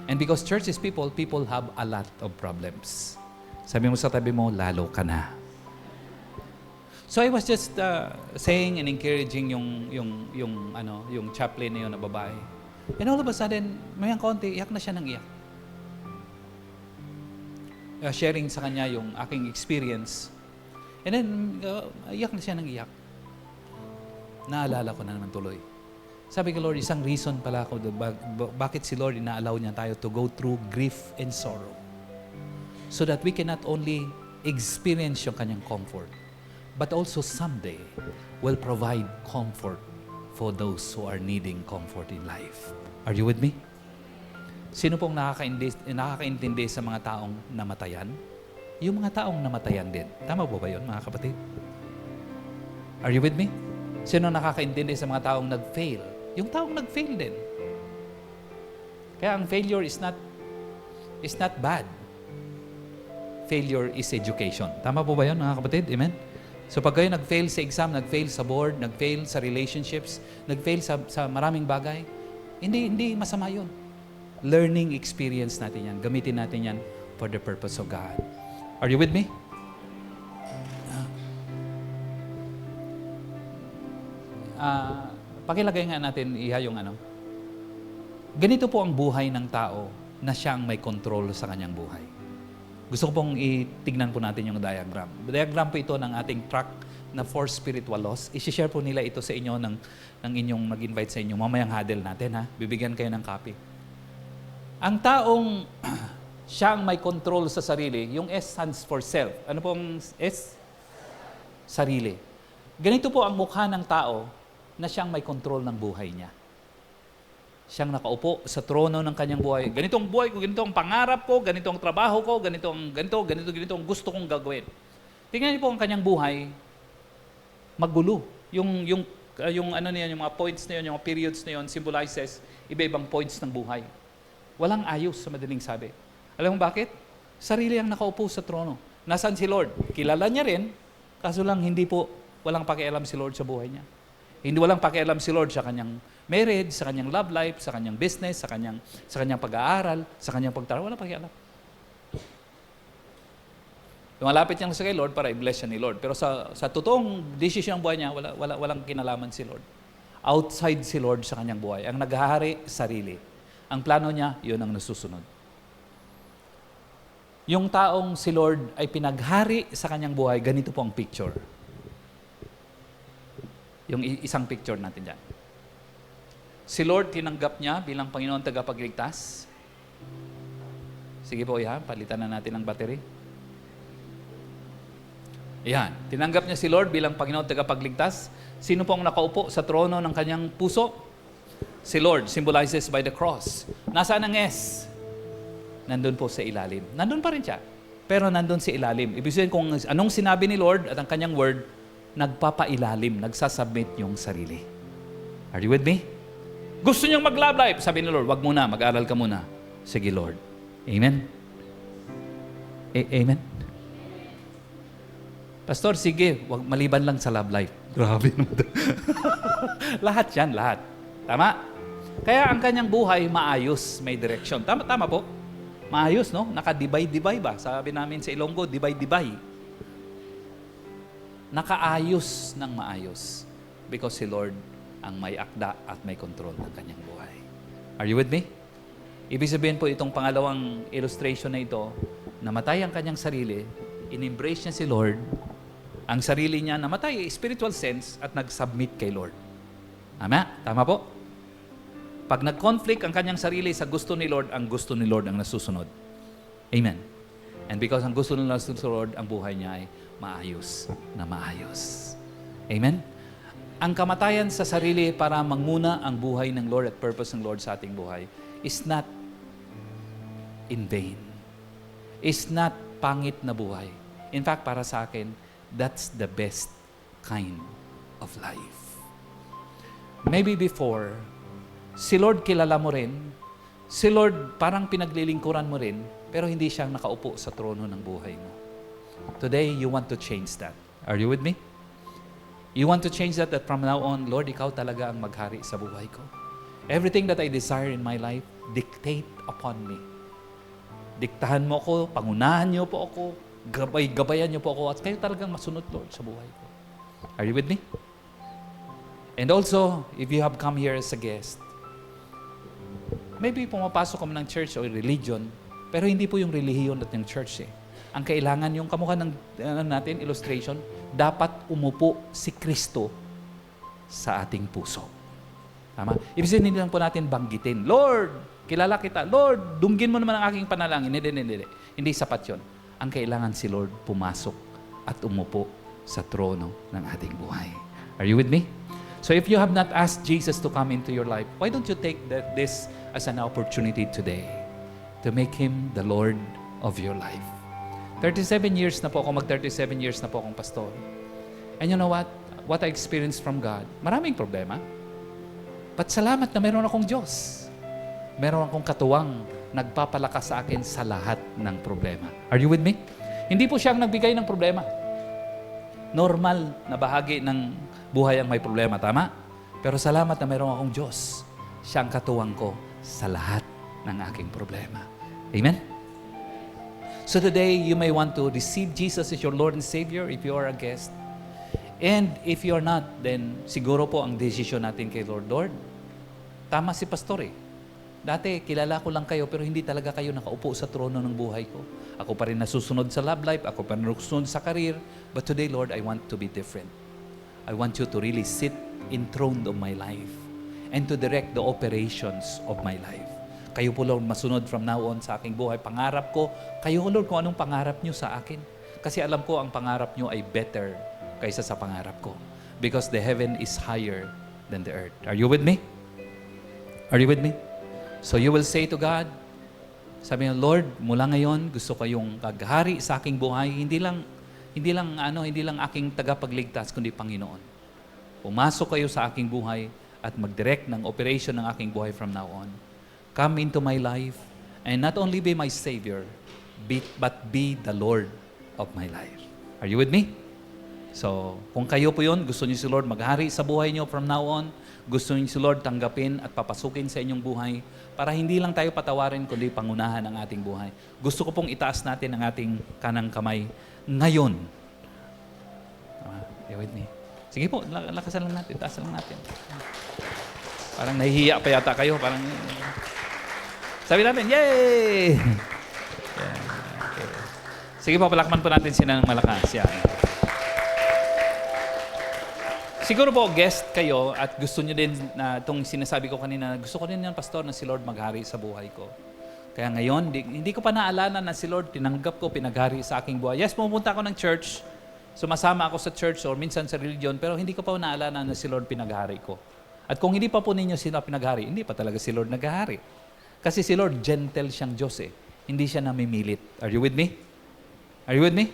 And because church is people, people have a lot of problems. Sabi mo sa tabi mo, lalo ka na. So I was just saying and encouraging yung chaplain na yun na babae. And all of a sudden, mayang konti, iyak na siya ng iyak. Sharing sa kanya yung aking experience. And then, iyak na siya ng iyak. Naalala ko na naman tuloy. Sabi ko, Lord, isang reason pala ako bakit si Lord ina-allow niya tayo to go through grief and sorrow. So that we can not only experience yung kanyang comfort, but also someday will provide comfort for those who are needing comfort in life. Are you with me? Sino pong nakakaintindi sa mga taong namatayan? Yung mga taong namatayan din. Tama po ba yun, mga kapatid? Are you with me? Sino nakakaintindi sa mga taong nag-fail? Yung taong nag-fail din. Kaya ang failure is not bad. Failure is education. Tama po ba yun, mga kapatid? Amen? So pag kayo nag-fail sa exam, nag-fail sa board, nag-fail sa relationships, nag-fail sa maraming bagay, hindi masama yun. Learning experience natin yan. Gamitin natin yan for the purpose of God. Are you with me? Pakilagay nga natin yung ano. Ganito po ang buhay ng tao na siyang may control sa kanyang buhay. Gusto ko pong itignan po natin yung diagram. Diagram po ito ng ating track na 4 spiritual laws. I-share po nila ito sa inyo ng inyong nag-invite sa inyo. Mamayang huddle natin, ha? Bibigyan kayo ng copy. Ang taong siyang may control sa sarili, yung S stands for self. Ano po ang S? Sarili. Ganito po ang mukha ng tao na siyang may control ng buhay niya. Siyang nakaupo sa trono ng kanyang buhay. Ganito ang buhay ko, ganito ang pangarap ko, ganito ang trabaho ko, ganito ang gusto kong gagawin. Tingnan niyo po ang kanyang buhay, magulo. Yung ano niyan, yung mga points na yun, yung mga periods na yun, symbolizes iba-ibang points ng buhay. Walang ayos sa madaling sabi. Alam mo bakit? Sarili ang nakaupo sa trono. Nasaan si Lord? Kilala niya rin, kaso lang walang pakialam si Lord sa buhay niya. Hindi walang pakialam si Lord sa kanyang marriage, sa kanyang love life, sa kanyang business, sa kanyang pag-aaral, sa kanyang pagtaraw. Walang pakialam. Lumalapit niya sa kay Lord para i-bless siya ni Lord. Pero sa totoong decision ng buhay niya, walang kinalaman si Lord. Outside si Lord sa kanyang buhay. Ang naghahari, sarili. Ang plano niya, yun ang nasusunod. Yung taong si Lord ay pinaghari sa kanyang buhay, ganito po ang picture. Yung isang picture natin dyan. Si Lord, tinanggap niya bilang Panginoon tagapagligtas. Sige po, yan. Palitan na natin ang battery. Yan. Tinanggap niya si Lord bilang Panginoon tagapagligtas. Sino po ang nakaupo sa trono ng kanyang puso? Si Lord, symbolizes by the cross. Nasaan ang S? Nandun po sa ilalim. Nandun pa rin siya. Pero nandun sa ilalim. Ibig sabihin kung anong sinabi ni Lord at ang kanyang word, nagpapailalim, nagsasubmit yung sarili. Are you with me? Gusto niyong mag-love life? Sabi ni Lord, wag muna, mag-aral ka muna. Sige, Lord. Amen? Amen? Pastor, sige, wag maliban lang sa love life. Grabe naman. Lahat yan, lahat. Tama? Kaya ang kanyang buhay, maayos, may direction. Tama po? Maayos, no? Naka-dibay-dibay ba? Sabi namin sa Ilonggo, dibay-dibay. Nakaayos ng maayos. Because si Lord ang may akda at may control ng kanyang buhay. Are you with me? Ibig sabihin po itong pangalawang illustration na ito, namatay ang kanyang sarili, in-embrace niya si Lord, ang sarili niya namatay, spiritual sense, at nag-submit kay Lord. Tama po? Pag nag-conflict ang kanyang sarili sa gusto ni Lord, ang gusto ni Lord ang nasusunod. Amen. And because ang gusto ni Lord, ang buhay niya ay maayos na maayos. Amen? Ang kamatayan sa sarili para manguna ang buhay ng Lord at purpose ng Lord sa ating buhay is not in vain. Is not pangit na buhay. In fact, para sa akin, that's the best kind of life. Maybe before, si Lord kilala mo rin, si Lord parang pinaglilingkuran mo rin, pero hindi siyang nakaupo sa trono ng buhay mo. Today, you want to change that. Are you with me? You want to change that from now on, Lord, ikaw talaga ang maghari sa buhay ko. Everything that I desire in my life, dictate upon me. Diktahan mo ako, pangunahan niyo po ako, gabayan niyo po ako, at kayo talagang masunod, Lord, sa buhay ko. Are you with me? And also, if you have come here as a guest, maybe pumapasok ka ng church o religion, pero hindi po yung relihiyon at yung church eh. Ang kailangan yung kamukha ng natin, illustration, dapat umupo si Kristo sa ating puso. Tama? Ibig sabihin, hindi lang po natin banggitin, Lord, kilala kita. Lord, dunggin mo naman ang aking panalangin. Hindi. Hindi sapat yun. Ang kailangan si Lord pumasok at umupo sa trono ng ating buhay. Are you with me? So if you have not asked Jesus to come into your life, why don't you take this as an opportunity today to make Him the Lord of your life? 37 years na po ako, mag-37 years na po akong pastor. And you know what? What I experienced from God, maraming problema. But salamat na meron akong Diyos. Meron akong katuwang nagpapalakas sa akin sa lahat ng problema. Are you with me? Hindi po siya ang nagbigay ng problema. Normal na bahagi ng buhay ang may problema, tama? Pero salamat na meron akong Diyos. Siya ang katuwang ko sa lahat ng aking problema. Amen? So today, you may want to receive Jesus as your Lord and Savior if you are a guest. And if you're not, then siguro po ang desisyon natin kay Lord, Lord, tama si pastor eh. Dati, kilala ko lang kayo, pero hindi talaga kayo nakaupo sa trono ng buhay ko. Ako pa rin nasusunod sa love life, ako pa rin nasusunod sa career. But today, Lord, I want to be different. I want you to really sit enthroned of my life and to direct the operations of my life. Kayo po, Lord, masunod from now on sa aking buhay. Pangarap ko, kayo, Lord, kung anong pangarap nyo sa akin. Kasi alam ko, ang pangarap nyo ay better kaysa sa pangarap ko. Because the heaven is higher than the earth. Are you with me? Are you with me? So you will say to God, sabi niyo, Lord, mula ngayon, gusto ko yung kaghari sa aking buhay, hindi lang aking tagapagligtas, kundi Panginoon. Pumasok kayo sa aking buhay at mag-direct ng operation ng aking buhay from now on. Come into my life and not only be my Savior, but be the Lord of my life. Are you with me? So, kung kayo po yun, gusto niyo si Lord maghari sa buhay niyo from now on, gusto niyo si Lord tanggapin at papasukin sa inyong buhay para hindi lang tayo patawarin, kundi pangunahan ang ating buhay. Gusto ko pong itaas natin ang ating kanang kamay ngayon. You with me? Sige po, lakasan lang natin, taas lang natin. Parang nahihiya pa yata kayo. Parang, sabi natin, yay! Yeah, okay. Sige po, palakman po natin sila ng malakas. Yeah. Siguro po, guest kayo at gusto nyo din na itong sinasabi ko kanina, gusto ko din yan, Pastor, na si Lord maghari sa buhay ko. Kaya ngayon, hindi ko pa naalala na si Lord tinanggap ko, pinaghari sa aking buhay. Yes, pumunta ako ng church, sumasama ako sa church or minsan sa religion, pero hindi ko pa naalala na si Lord pinaghari ko. At kung hindi pa po ninyo sila pinaghari, hindi pa talaga si Lord naghari. Kasi si Lord, gentle siyang Diyos eh. Hindi siya namimilit. Are you with me? Are you with me?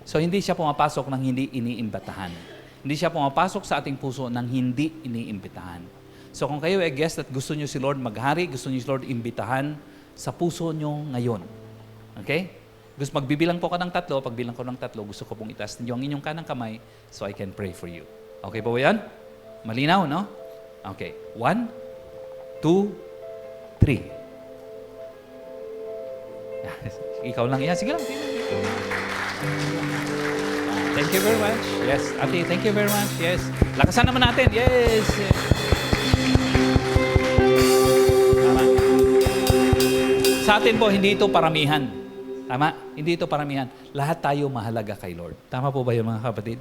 So hindi siya pumapasok ng hindi iniimbatahan. Hindi siya pumapasok sa ating puso nang hindi iniimbitahan. So kung kayo ay guest at gusto niyo si Lord maghari, gusto niyo si Lord imbitahan sa puso niyo ngayon. Okay? Gusto magbibilang po ka ng 3, pagbilang ko ng 3, gusto ko pong itaas niyo ang inyong kanang kamay so I can pray for you. Okay po ba yan? Malinaw, no? Okay. 1, 2, 3. Ikaw lang yan. Sige lang. Thank you very much. Yes. Ate, thank you very much. Yes. Lakasan naman natin. Yes. Tama. Sa atin po, hindi ito paramihan. Tama? Hindi ito paramihan. Lahat tayo mahalaga kay Lord. Tama po ba yun, mga kapatid?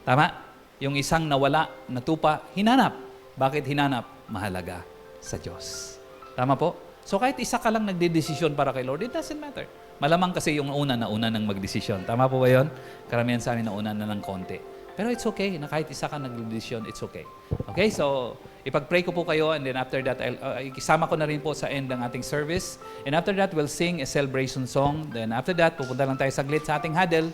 Tama? Yung isang nawala, natupa, hinanap. Bakit hinanap? Mahalaga sa Diyos. Tama po? So kahit isa ka lang nagdedesisyon para kay Lord, it doesn't matter. Malamang kasi yung una nang magdesisyon. Tama po ba yun? Karamihan sa amin nauna na ng konti. Pero it's okay. Na kahit isa ka nagdesisyon, it's okay. Okay? So, ipag-pray ko po kayo and then after that, ikisama ko na rin po sa end ng ating service. And after that, we'll sing a celebration song. Then after that, pupunta lang tayo saglit sa ating huddle.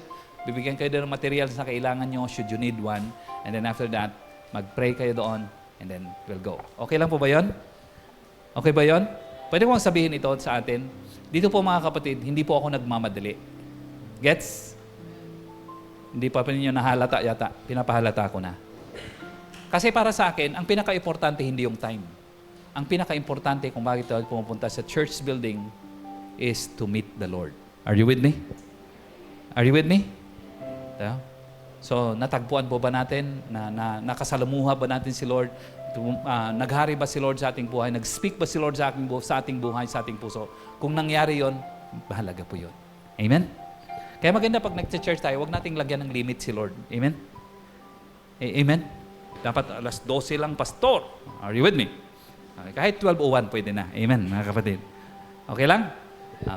Bibigyan kayo ng materials na kailangan nyo should you need one. And then after that, mag-pray kayo doon and then we'll go. Okay lang po ba yun? Okay ba yun? Pwede ko sabihin ito sa atin. Dito po mga kapatid, hindi po ako nagmamadali. Gets? Hindi pa ninyo nahalata yata. Pinapahalata ko na. Kasi para sa akin, ang pinaka-importante hindi yung time. Ang pinaka-importante kung bakit tayo pumupunta sa church building is to meet the Lord. Are you with me? Are you with me? Yeah? So, natagpuan po ba natin? Nakasalamuha ba natin si Lord? Naghari ba si Lord sa ating buhay? Nag-speak ba si Lord sa ating buhay, sa ating puso? Kung nangyari yon, mahalaga po yon. Amen? Kaya maganda pag nag-church tayo, huwag nating lagyan ng limit si Lord. Amen? Amen? Dapat alas 12 lang, pastor. Are you with me? Okay, kahit 12:01 pwede na. Amen, mga kapatid. Okay lang?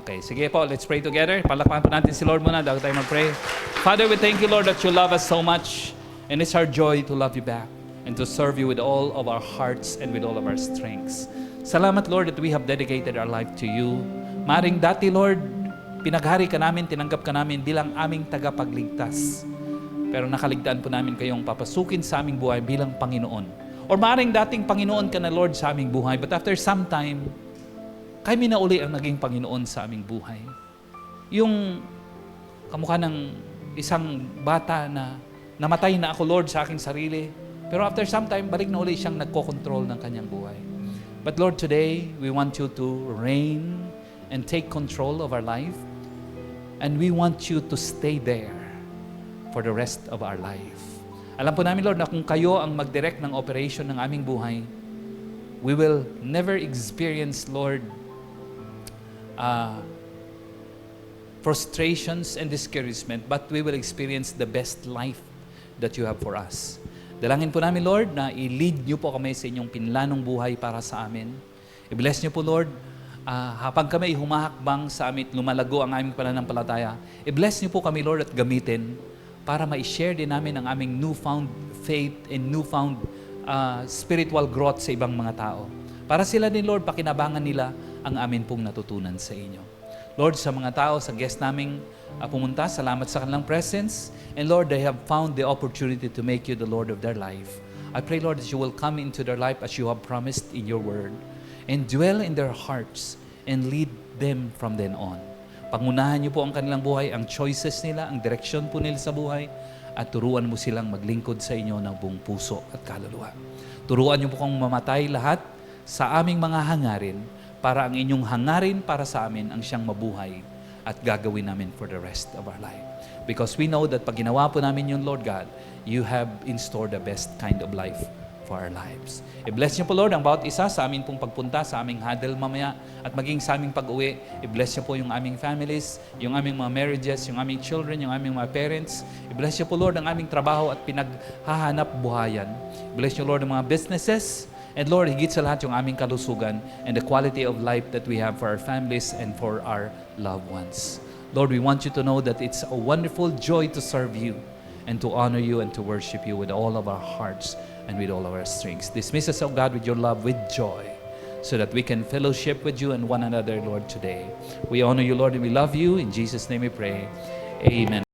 Okay, sige po, let's pray together. Palakpakan po natin si Lord muna bago tayo mag-pray. Father, we thank you, Lord, that you love us so much. And it's our joy to love you back and to serve you with all of our hearts and with all of our strengths. Salamat, Lord, that we have dedicated our life to you. Maring dati, Lord, pinaghari ka namin, tinanggap ka namin bilang aming tagapagligtas. Pero nakaligtaan po namin kayong papasukin sa aming buhay bilang Panginoon. Or maring dating Panginoon ka na, Lord, sa aming buhay. But after some time, kami na uli ang naging Panginoon sa aming buhay. Yung kamukha ng isang bata na namatay na ako, Lord, sa aking sarili. Pero after some time, balik na uli siyang nagko-control ng kanyang buhay. But Lord, today, we want you to reign and take control of our life. And we want you to stay there for the rest of our life. Alam po namin, Lord, na kung kayo ang mag-direct ng operation ng aming buhay, we will never experience, Lord, frustrations and discouragement, but we will experience the best life that you have for us. Dalangin po namin, Lord, na i-lead niyo po kami sa inyong pinlanong buhay para sa amin. I-bless niyo po, Lord, habang kami humahakbang sa amin, lumalago ang aming pananampalataya. I-bless niyo po kami, Lord, at gamitin para ma-share din namin ang aming newfound faith and newfound spiritual growth sa ibang mga tao. Para sila din, Lord, pakinabangan nila ang amin pong natutunan sa inyo. Lord, sa mga tao, sa guest naming pumunta, salamat sa kanilang presence. And Lord, they have found the opportunity to make you the Lord of their life. I pray, Lord, that you will come into their life as you have promised in your word and dwell in their hearts and lead them from then on. Pangunahan niyo po ang kanilang buhay, ang choices nila, ang direksyon po nila sa buhay, at turuan mo silang maglingkod sa inyo ng buong puso at kaluluwa. Turuan niyo po kong mamatay lahat sa aming mga hangarin para ang inyong hangarin para sa amin ang siyang mabuhay at gagawin namin for the rest of our life. Because we know that pag ginawa po namin yun, Lord God, you have in store the best kind of life for our lives. I-bless niyo po, Lord, ang bawat isa sa amin pong pagpunta, sa aming huddle mamaya, at maging sa aming pag-uwi. I-bless niyo po yung aming families, yung aming mga marriages, yung aming children, yung aming mga parents. I-bless niyo po, Lord, ang aming trabaho at pinaghahanap buhayan. I-bless niyo, Lord, ang mga businesses. And Lord, higit sa lahat yung aming kalusugan and the quality of life that we have for our families and for our loved ones. Lord, we want you to know that it's a wonderful joy to serve you and to honor you and to worship you with all of our hearts and with all of our strengths. Dismiss us, O God, with your love, with joy, so that we can fellowship with you and one another, Lord, today. We honor you, Lord, and we love you. In Jesus' name we pray. Amen.